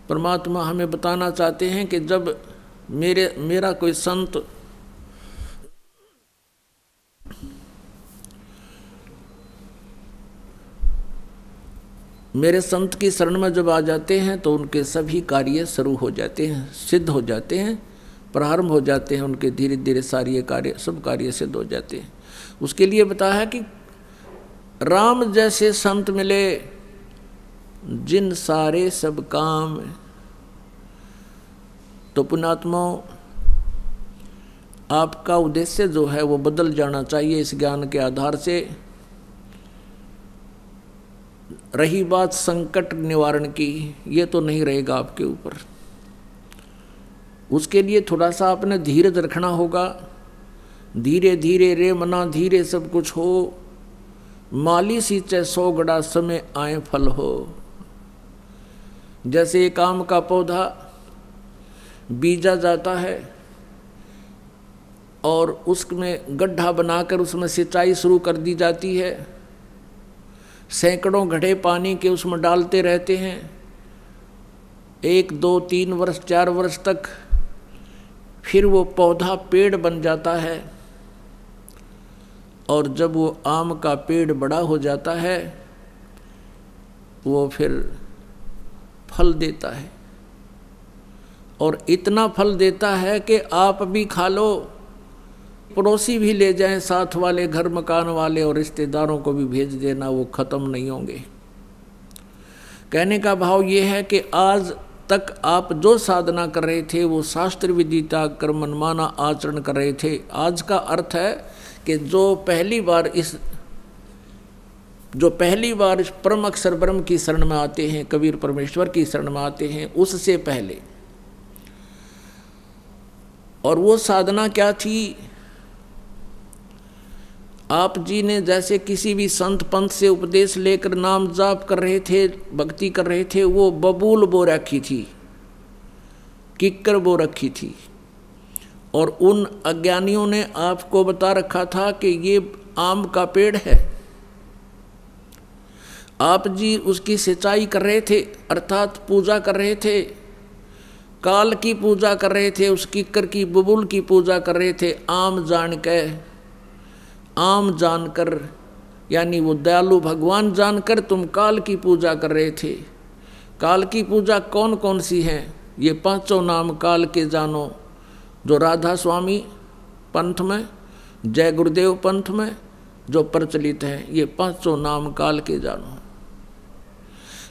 परमात्मा हमें बताना चाहते हैं कि जब मेरा कोई संत मेरे संत की शरण में जब आ जाते हैं तो उनके सभी कार्य शुरू हो जाते हैं, सिद्ध हो जाते हैं, प्रारंभ हो जाते हैं उनके। धीरे धीरे सारे कार्य, सब कार्य सिद्ध हो जाते हैं। उसके लिए बताया है कि राम जैसे संत मिले जिन सारे सब काम। तो पुण्यात्माओं, आपका उद्देश्य जो है वो बदल जाना चाहिए इस ज्ञान के आधार से। रही बात संकट निवारण की, ये तो नहीं रहेगा आपके ऊपर। उसके लिए थोड़ा सा आपने धीरज रखना होगा। धीरे धीरे रे मना धीरे सब कुछ हो, माली सींचे 100 गड़ा समय आए फल हो। जैसे एक आम का पौधा बीजा जाता है और उसमें गड्ढा बनाकर उसमें सिंचाई शुरू कर दी जाती है, सैकड़ों घड़े पानी के उसमें डालते रहते हैं, 1, 2, 3 वर्ष 4 वर्ष तक, फिर वो पौधा पेड़ बन जाता है। और जब वो आम का पेड़ बड़ा हो जाता है वो फिर फल देता है, और इतना फल देता है कि आप भी खा लो, पड़ोसी भी ले जाएं, साथ वाले, घर मकान वाले और रिश्तेदारों को भी भेज देना, वो ख़त्म नहीं होंगे। कहने का भाव ये है कि आज तक आप जो साधना कर रहे थे वो शास्त्र विदिता कर मनमाना आचरण कर रहे थे। आज का अर्थ है कि जो पहली बार इस जो पहली बार परम अक्षर ब्रह्म की शरण में आते हैं, कबीर परमेश्वर की शरण में आते हैं, उससे पहले। और वो साधना क्या थी? आप जी ने जैसे किसी भी संत पंथ से उपदेश लेकर नाम जाप कर रहे थे, भक्ति कर रहे थे, वो बबूल बो रखी थी, किक्कर बो रखी थी। और उन अज्ञानियों ने आपको बता रखा था कि ये आम का पेड़ है। आप जी उसकी सिंचाई कर रहे थे, अर्थात पूजा कर रहे थे, काल की पूजा कर रहे थे, उस किक्कर की बबूल की पूजा कर रहे थे। आम जानकर, यानी वो दयालु भगवान जानकर तुम काल की पूजा कर रहे थे। काल की पूजा कौन कौन सी है? ये पांचों नाम काल के जानो, जो राधा स्वामी पंथ में, जय गुरुदेव पंथ में जो प्रचलित हैं, ये पांचों नाम काल के जानो।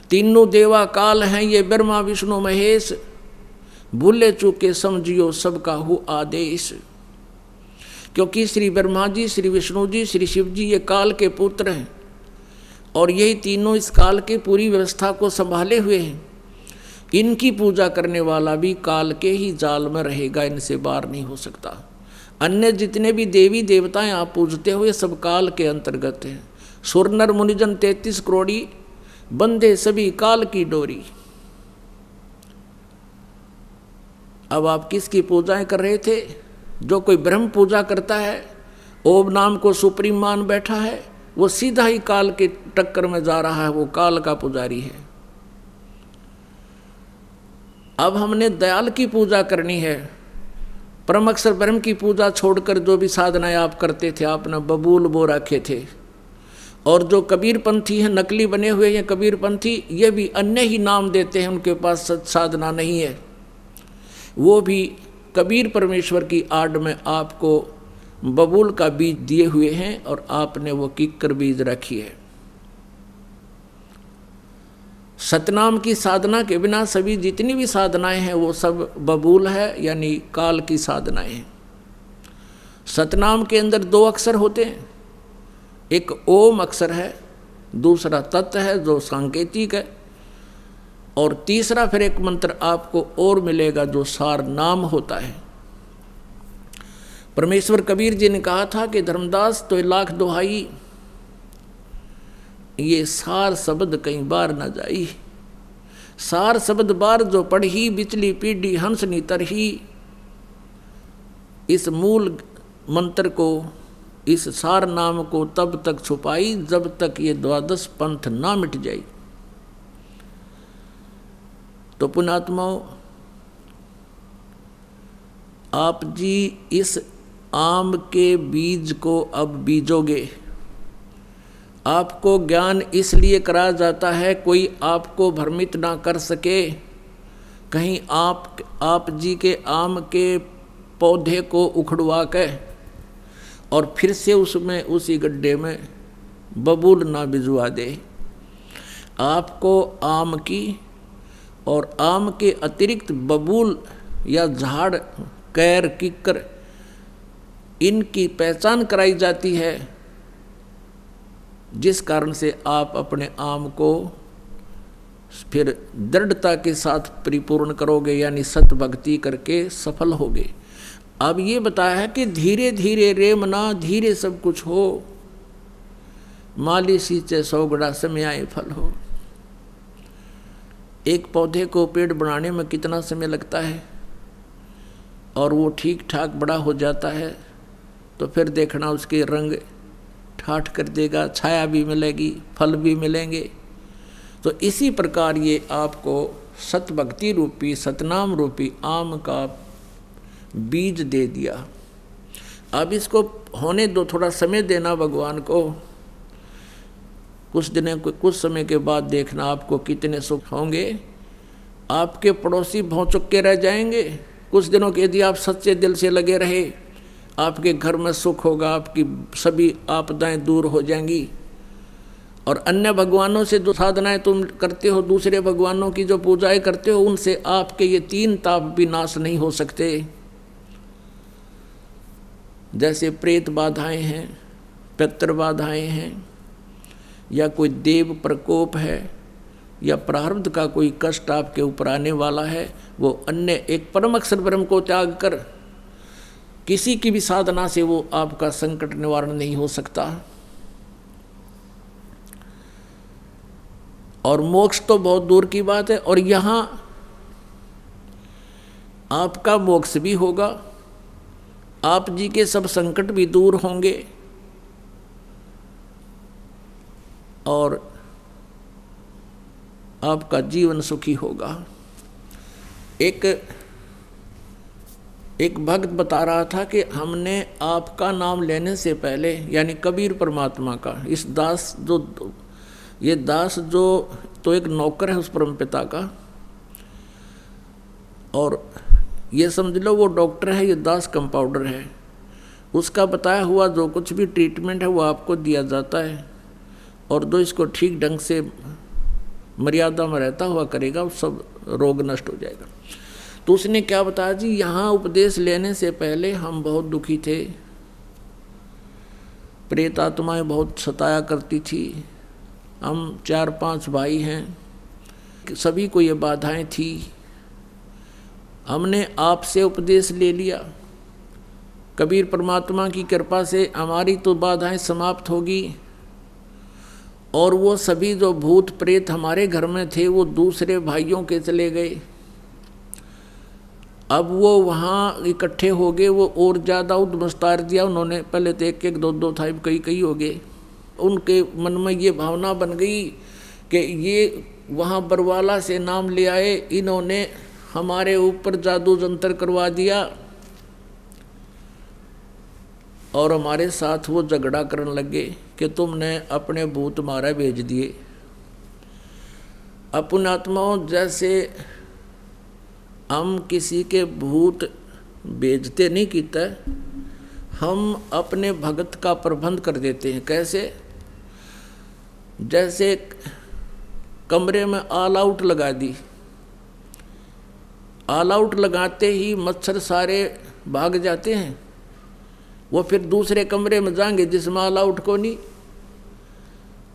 तीनों देवा काल हैं, ये ब्रह्मा विष्णु महेश, भूले चूके समझियो सबका हो आदेश। क्योंकि श्री ब्रह्मा जी, श्री विष्णु जी, श्री शिव जी ये काल के पुत्र हैं, और यही तीनों इस काल के पूरी व्यवस्था को संभाले हुए हैं। इनकी पूजा करने वाला भी काल के ही जाल में रहेगा, इनसे बाहर नहीं हो सकता। अन्य जितने भी देवी देवताएं आप पूजते हुए सब काल के अंतर्गत हैं। सुर नर मुनिजन 33 करोड़ी, बंधे सभी काल की डोरी। अब आप किसकी पूजाएं कर रहे थे? जो कोई ब्रह्म पूजा करता है, ओम नाम को सुप्रीम मान बैठा है, वो सीधा ही काल के टक्कर में जा रहा है, वो काल का पुजारी है। अब हमने दयाल की पूजा करनी है। परम अक्षर ब्रह्म की पूजा छोड़कर जो भी साधनाएं आप करते थे, आपने बबूल बो रखे थे। और जो कबीर पंथी हैं, नकली बने हुए हैं कबीर पंथी, ये भी अन्य ही नाम देते हैं, उनके पास सच साधना नहीं है। वो भी कबीर परमेश्वर की आड़ में आपको बबूल का बीज दिए हुए हैं, और आपने वो किक्कर बीज रखी है। सतनाम की साधना के बिना सभी जितनी भी साधनाएं हैं वो सब बबूल है, यानी काल की साधनाएं हैं। सतनाम के अंदर 2 अक्षर होते हैं, एक ओम अक्षर है, दूसरा तत् है जो सांकेतिक है, और तीसरा फिर एक मंत्र आपको और मिलेगा जो सार नाम होता है। परमेश्वर कबीर जी ने कहा था कि धर्मदास तो लाख दुहाई, ये सार शब्द कई बार न जाई। सार शब्द बार जो पढ़ी, बिचली पीढ़ी हंस नी तरही। इस मूल मंत्र को, इस सार नाम को तब तक छुपाई जब तक ये 12 पंथ ना मिट जाई। तो पुण्यात्माओं, आप जी इस आम के बीज को अब बीजोगे। आपको ज्ञान इसलिए कराया जाता है कोई आपको भ्रमित ना कर सके, कहीं आप जी के आम के पौधे को उखड़वा के और फिर से उसमें उसी गड्ढे में बबूल ना भिजवा दे। आपको आम की और आम के अतिरिक्त बबूल या झाड़, कैर, किक्कर, इनकी पहचान कराई जाती है, जिस कारण से आप अपने आम को फिर दृढ़ता के साथ परिपूर्ण करोगे, यानी सत भक्ति करके सफल होगे। अब ये बताया है कि धीरे धीरे रे मना, धीरे सब कुछ हो, माली सींचे 100 गड़ा समय आए फल हो। एक पौधे को पेड़ बनाने में कितना समय लगता है, और वो ठीक ठाक बड़ा हो जाता है तो फिर देखना उसके रंग ठाठ कर देगा, छाया भी मिलेगी, फल भी मिलेंगे। तो इसी प्रकार ये आपको सत भक्ति रूपी, सतनाम रूपी आम का बीज दे दिया। अब इसको होने दो, थोड़ा समय देना भगवान को। कुछ समय के बाद देखना आपको कितने सुख होंगे। आपके पड़ोसी भौचुक्के रह जाएंगे। कुछ दिनों के यदि आप सच्चे दिल से लगे रहे, आपके घर में सुख होगा, आपकी सभी आपदाएं दूर हो जाएंगी। और अन्य भगवानों से जो साधनाएं तुम करते हो, दूसरे भगवानों की जो पूजाएं करते हो, उनसे आपके ये 3 ताप भी नाश नहीं हो सकते। जैसे प्रेत बाधाएं हैं, पितृ बाधाएं हैं, या कोई देव प्रकोप है या प्रारब्ध का कोई कष्ट आपके ऊपर आने वाला है, वो अन्य एक परम अक्षर ब्रह्म को त्याग कर किसी की भी साधना से वो आपका संकट निवारण नहीं हो सकता। और मोक्ष तो बहुत दूर की बात है, और यहाँ आपका मोक्ष भी होगा, आप जी के सब संकट भी दूर होंगे और आपका जीवन सुखी होगा। एक भक्त बता रहा था कि हमने आपका नाम लेने से पहले, यानी कबीर परमात्मा का, इस दास जो ये दास जो तो एक नौकर है उस परमपिता का, और ये समझ लो वो डॉक्टर है, ये दास कंपाउंडर है। उसका बताया हुआ जो कुछ भी ट्रीटमेंट है वो आपको दिया जाता है, और जो इसको ठीक ढंग से मर्यादा में रहता हुआ करेगा वो सब रोग नष्ट हो जाएगा। तो उसने क्या बताया जी, यहाँ उपदेश लेने से पहले हम बहुत दुखी थे, प्रेत आत्माएं बहुत सताया करती थी, हम 4-5 भाई हैं, सभी को ये बाधाएं थी। हमने आपसे उपदेश ले लिया, कबीर परमात्मा की कृपा से हमारी तो बाधाएं समाप्त होगी, और वो सभी जो भूत प्रेत हमारे घर में थे वो दूसरे भाइयों के चले गए। अब वो वहाँ इकट्ठे हो गए, वो और ज़्यादा उद्मस्तार दिया उन्होंने, पहले तो 1-1, 2-2 था, कई हो गए। उनके मन में ये भावना बन गई कि ये वहाँ बरवाला से नाम ले आए, इन्होंने हमारे ऊपर जादू जंतर करवा दिया और हमारे साथ वो झगड़ा करने लगे कि तुमने अपने भूत मारा भेज दिए। अपने आत्माओं, जैसे हम किसी के भूत भेजते नहीं कीता, हम अपने भगत का प्रबंध कर देते हैं। कैसे? जैसे कमरे में ऑल आउट लगा दी, ऑल आउट लगाते ही मच्छर सारे भाग जाते हैं, वो फिर दूसरे कमरे में जाएंगे जिसमें ऑल आउट को नहीं।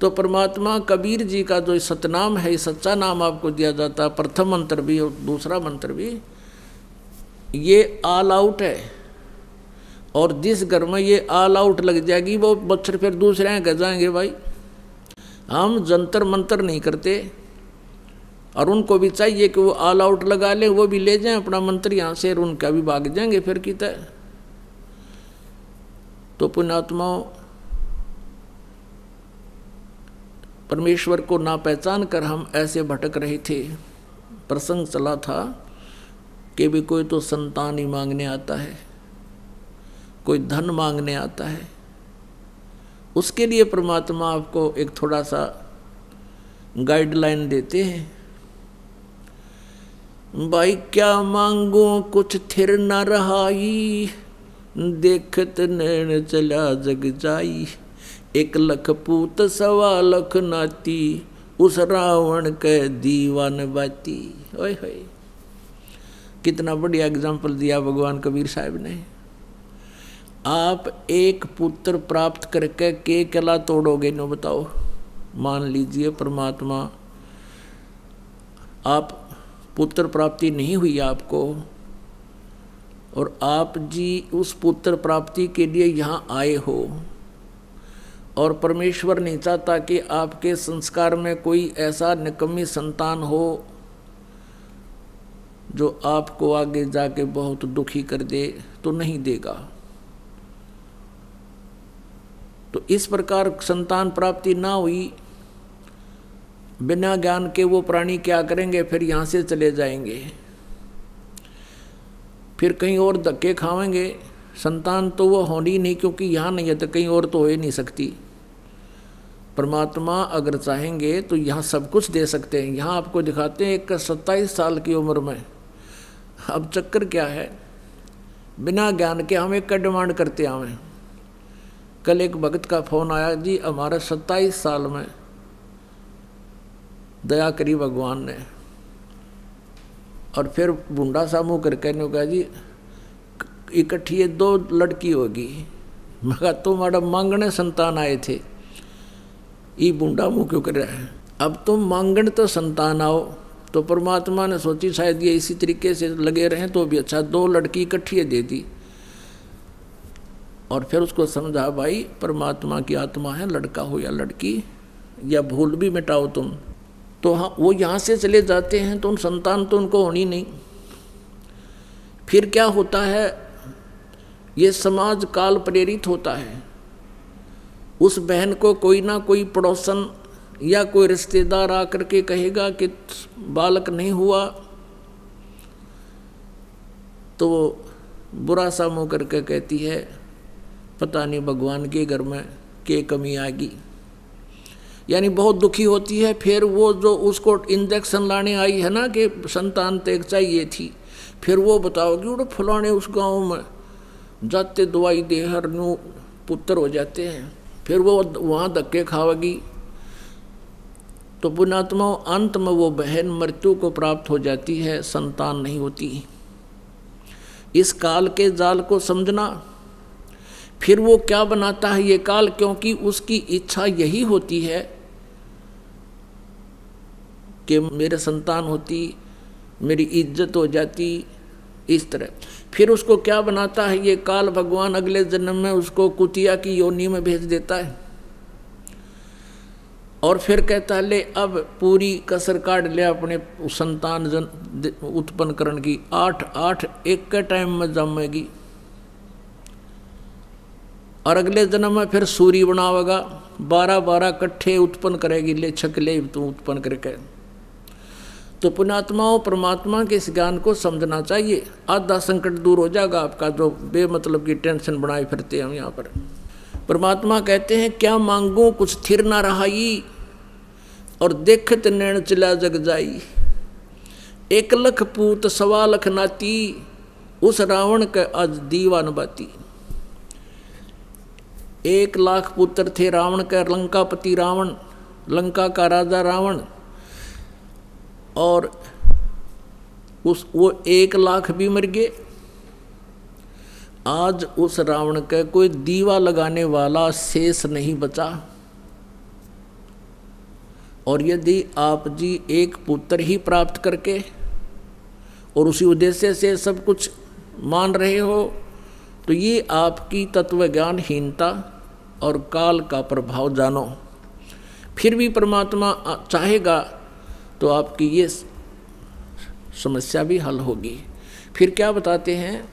तो परमात्मा कबीर जी का जो सतनाम है, सच्चा नाम आपको दिया जाता है, प्रथम मंत्र भी और दूसरा मंत्र भी, ये ऑल आउट है। और जिस घर में ये ऑल आउट लग जाएगी वो मच्छर फिर दूसरे घर जाएंगे। भाई हम जंतर मंतर नहीं करते, और उनको भी चाहिए कि वो ऑल आउट लगा ले, वो भी ले जाएं अपना मंत्र यहाँ से, और उनका भी भाग जाएंगे फिर कितना। तो पुण्यात्माओं, परमेश्वर को ना पहचान कर हम ऐसे भटक रहे थे। प्रसंग चला था कि भी कोई तो संतान ही मांगने आता है, कोई धन मांगने आता है, उसके लिए परमात्मा आपको एक थोड़ा सा गाइडलाइन देते हैं। भाई क्या मांगो कुछ थिर न रहाई, देखत नैन चला जग जाई, 1 लाख पूत 1.25 लाख नाती, उस रावण के दीवान बाती। ओए होए, कितना बढ़िया एग्जाम्पल दिया भगवान कबीर साहब ने। आप एक पुत्र प्राप्त करके के कला तोड़ोगे नो बताओ। मान लीजिए परमात्मा, आप पुत्र प्राप्ति नहीं हुई आपको, और आप जी उस पुत्र प्राप्ति के लिए यहाँ आए हो, और परमेश्वर नहीं चाहता कि आपके संस्कार में कोई ऐसा निकम्मी संतान हो जो आपको आगे जाके बहुत दुखी कर दे, तो नहीं देगा। तो इस प्रकार संतान प्राप्ति ना हुई, बिना ज्ञान के वो प्राणी क्या करेंगे, फिर यहाँ से चले जाएंगे, फिर कहीं और धक्के खाएंगे। संतान तो वो होनी नहीं, क्योंकि यहाँ नहीं है तो कहीं और तो हो ही नहीं सकती। परमात्मा अगर चाहेंगे तो यहाँ सब कुछ दे सकते हैं। यहाँ आपको दिखाते हैं, एक 27 साल की उम्र में, अब चक्कर क्या है, बिना ज्ञान के हम एक का डिमांड करते आए। कल एक भक्त का फोन आया, जी हमारा 27 साल में दया करी भगवान ने, और फिर बूढ़ा सा मुँह करके ने कहा, जी इकट्ठी 2 लड़की होगी। मैं कहा तो मैडम मांगने संतान आए थे, ये बूंदा मुँह क्यों कर रहा है। अब तुम मांगण तो संतान आओ, तो परमात्मा ने सोची शायद ये इसी तरीके से लगे रहें तो भी अच्छा, 2 लड़की इकट्ठी दे दी। और फिर उसको समझा भाई परमात्मा की आत्मा है, लड़का हो या लड़की, या भूल भी मिटाओ तुम। तो हाँ, वो यहाँ से चले जाते हैं तो उन संतान तो उनको होनी नहीं। फिर क्या होता है, ये समाज काल प्रेरित होता है। उस बहन को कोई ना कोई पड़ोसन या कोई रिश्तेदार आकर के कहेगा कि बालक नहीं हुआ, तो वो बुरा सा मुँह करके कहती है पता नहीं भगवान के घर में क्या कमी आ गई, यानी बहुत दुखी होती है। फिर वो जो उसको इंजेक्शन लाने आई है ना कि संतान तक चाहिए थी, फिर वो बताओगी वो फलाने उस गांव में जाते दवाई दे हर नु पुत्र हो जाते हैं, फिर वो वहाँ धक्के खावेगी। तो पुण्यात्मा अंत में वो बहन मृत्यु को प्राप्त हो जाती है, संतान नहीं होती। इस काल के जाल को समझना। फिर वो क्या बनाता है ये काल, क्योंकि उसकी इच्छा यही होती है कि मेरे संतान होती, मेरी इज्जत हो जाती, इस तरह। फिर उसको क्या बनाता है ये काल, भगवान अगले जन्म में उसको कुतिया की योनि में भेज देता है। और फिर कहता है ले अब पूरी कसर काट ले अपने संतान उत्पन्न करने की, 8 एक के टाइम में जमेगी। और अगले जन्म में फिर सूर्य बनावेगा, 12 इकट्ठे उत्पन्न करेगी, ले छकले तू उत्पन्न करके। तो पुण्यात्माओं परमात्मा के इस ज्ञान को समझना चाहिए, आधा संकट दूर हो जाएगा आपका, जो बेमतलब की टेंशन बनाए फिरते हम यहाँ पर। परमात्मा कहते हैं क्या मांगू कुछ थिर ना रहाई, और देखत नैन चला जग जाई। 1 लाख पूत 1.25 लाख नाती, उस रावण के आज दीवान बाती। 1 लाख पुत्र थे रावण का, लंकापति रावण, लंका का राजा रावण। और वो 1 लाख भी मर गए। आज उस रावण का कोई दीवा लगाने वाला शेष नहीं बचा। और यदि आप जी एक पुत्र ही प्राप्त करके और उसी उद्देश्य से सब कुछ मान रहे हो, तो ये आपकी तत्वज्ञानहीनता और काल का प्रभाव जानो। फिर भी परमात्मा चाहेगा तो आपकी ये समस्या भी हल होगी। फिर क्या बताते हैं,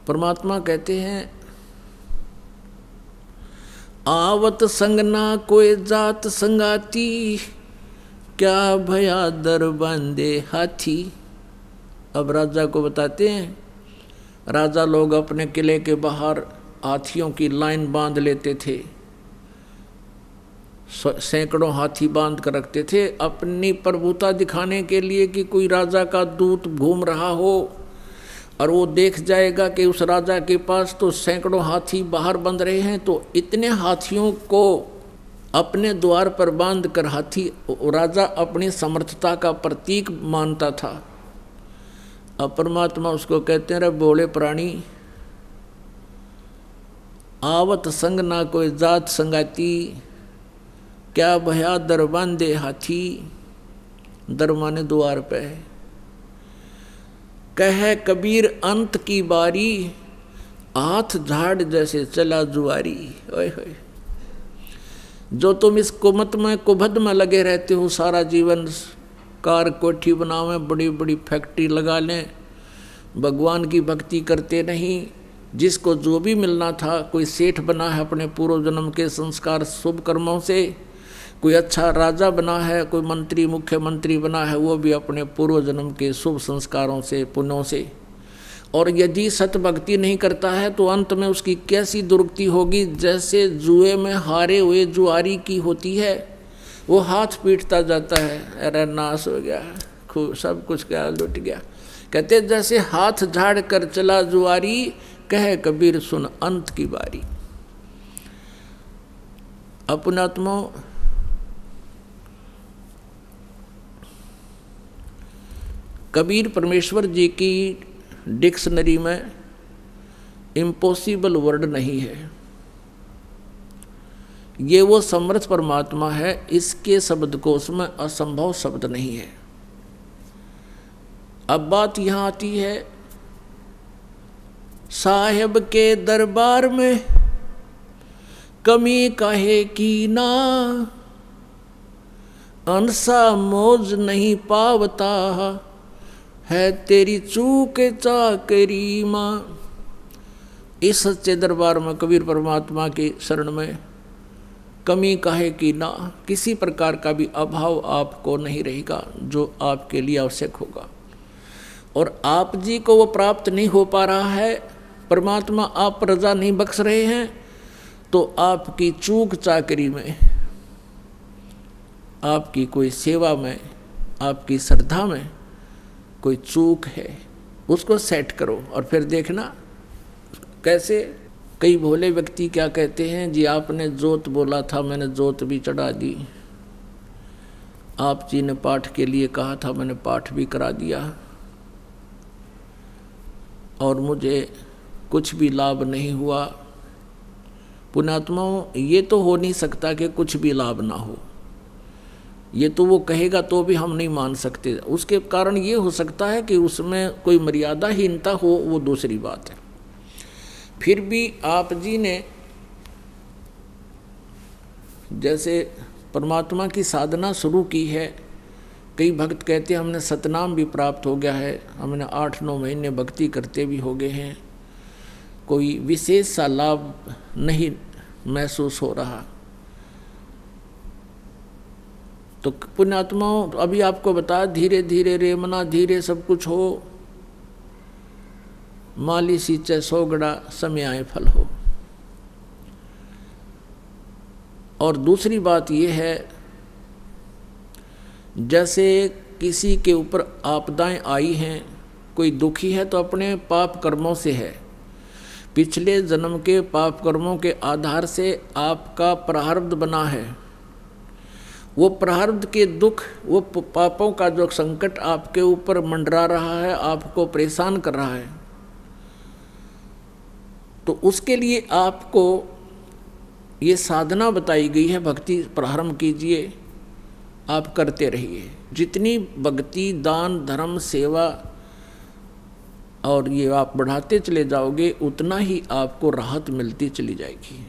परमात्मा कहते हैं आवत संग ना कोई जात संगाती, क्या भया दर बांधे हाथी। अब राजा को बताते हैं, राजा लोग अपने किले के बाहर हाथियों की लाइन बांध लेते थे, सैकड़ों हाथी बांध कर रखते थे अपनी प्रभुता दिखाने के लिए कि कोई राजा का दूत घूम रहा हो और वो देख जाएगा कि उस राजा के पास तो सैकड़ों हाथी बाहर बंध रहे हैं, तो इतने हाथियों को अपने द्वार पर बांध कर हाथी राजा अपनी समर्थता का प्रतीक मानता था। अब परमात्मा उसको कहते हैं रे बोले प्राणी, आवत संग ना कोई जात संगाती, क्या भया दर बांधे हाथी। दर माने द्वार पे। कहे कबीर अंत की बारी, हाथ झाड़ जैसे चला जुआरी। ओए होए, जो तुम इस कुमत में कुभद में लगे रहते हो, सारा जीवन कार कोठी बनावे, बड़ी बड़ी फैक्ट्री लगा लें, भगवान की भक्ति करते नहीं। जिसको जो भी मिलना था, कोई सेठ बना है अपने पूर्व जन्म के संस्कार शुभ कर्मों से, कोई अच्छा राजा बना है, कोई मंत्री मुख्यमंत्री बना है, वो भी अपने पूर्व जन्म के शुभ संस्कारों से पुण्यों से। और यदि सत भक्ति नहीं करता है तो अंत में उसकी कैसी दुर्गति होगी, जैसे जुए में हारे हुए जुआरी की होती है, वो हाथ पीटता जाता है, अरे नाश हो गया, सब कुछ क्या लुट गया। कहते जैसे हाथ झाड़ कर चला जुआरी, कहे कबीर सुन अंत की बारी। अपनात्मा कबीर परमेश्वर जी की डिक्शनरी में इम्पॉसिबल वर्ड नहीं है। ये वो समर्थ परमात्मा है, इसके शब्दकोश में असंभव शब्द नहीं है। अब बात यहाँ आती है, साहेब के दरबार में कमी काहे की ना, अंसा मौज नहीं पावता है तेरी चूक चाकरी माँ। इस सच्चे दरबार में कबीर परमात्मा की शरण में कमी काहे की ना, किसी प्रकार का भी अभाव आपको नहीं रहेगा जो आपके लिए आवश्यक होगा। और आप जी को वो प्राप्त नहीं हो पा रहा है, परमात्मा आप रजा नहीं बख्श रहे हैं, तो आपकी चूक चाकरी में, आपकी कोई सेवा में, आपकी श्रद्धा में कोई चूक है, उसको सेट करो और फिर देखना कैसे। कई भोले व्यक्ति क्या कहते हैं, जी आपने जोत बोला था, मैंने जोत भी चढ़ा दी, आप जी ने पाठ के लिए कहा था, मैंने पाठ भी करा दिया, और मुझे कुछ भी लाभ नहीं हुआ। पुण्यात्माओं, ये तो हो नहीं सकता कि कुछ भी लाभ ना हो, ये तो वो कहेगा तो भी हम नहीं मान सकते। उसके कारण ये हो सकता है कि उसमें कोई मर्यादाहीनता हो, वो दूसरी बात है। फिर भी आप जी ने जैसे परमात्मा की साधना शुरू की है, कई भक्त कहते हैं हमने सतनाम भी प्राप्त हो गया है, हमने 8-9 महीने भक्ति करते भी हो गए हैं, कोई विशेष सा लाभ नहीं महसूस हो रहा। तो पुण्यात्माओं, अभी आपको बता, धीरे धीरे रे मना धीरे सब कुछ हो, माली सींचे 100 गड़ा समय आए फल हो। और दूसरी बात यह है, जैसे किसी के ऊपर आपदाएं आई हैं, कोई दुखी है तो अपने पाप कर्मों से है, पिछले जन्म के पाप कर्मों के आधार से आपका प्रारब्ध बना है। वो प्रारब्ध के दुख, वो पापों का जो संकट आपके ऊपर मंडरा रहा है, आपको परेशान कर रहा है, तो उसके लिए आपको ये साधना बताई गई है, भक्ति प्रारंभ कीजिए, आप करते रहिए। जितनी भक्ति, दान, धर्म, सेवा और ये आप बढ़ाते चले जाओगे, उतना ही आपको राहत मिलती चली जाएगी।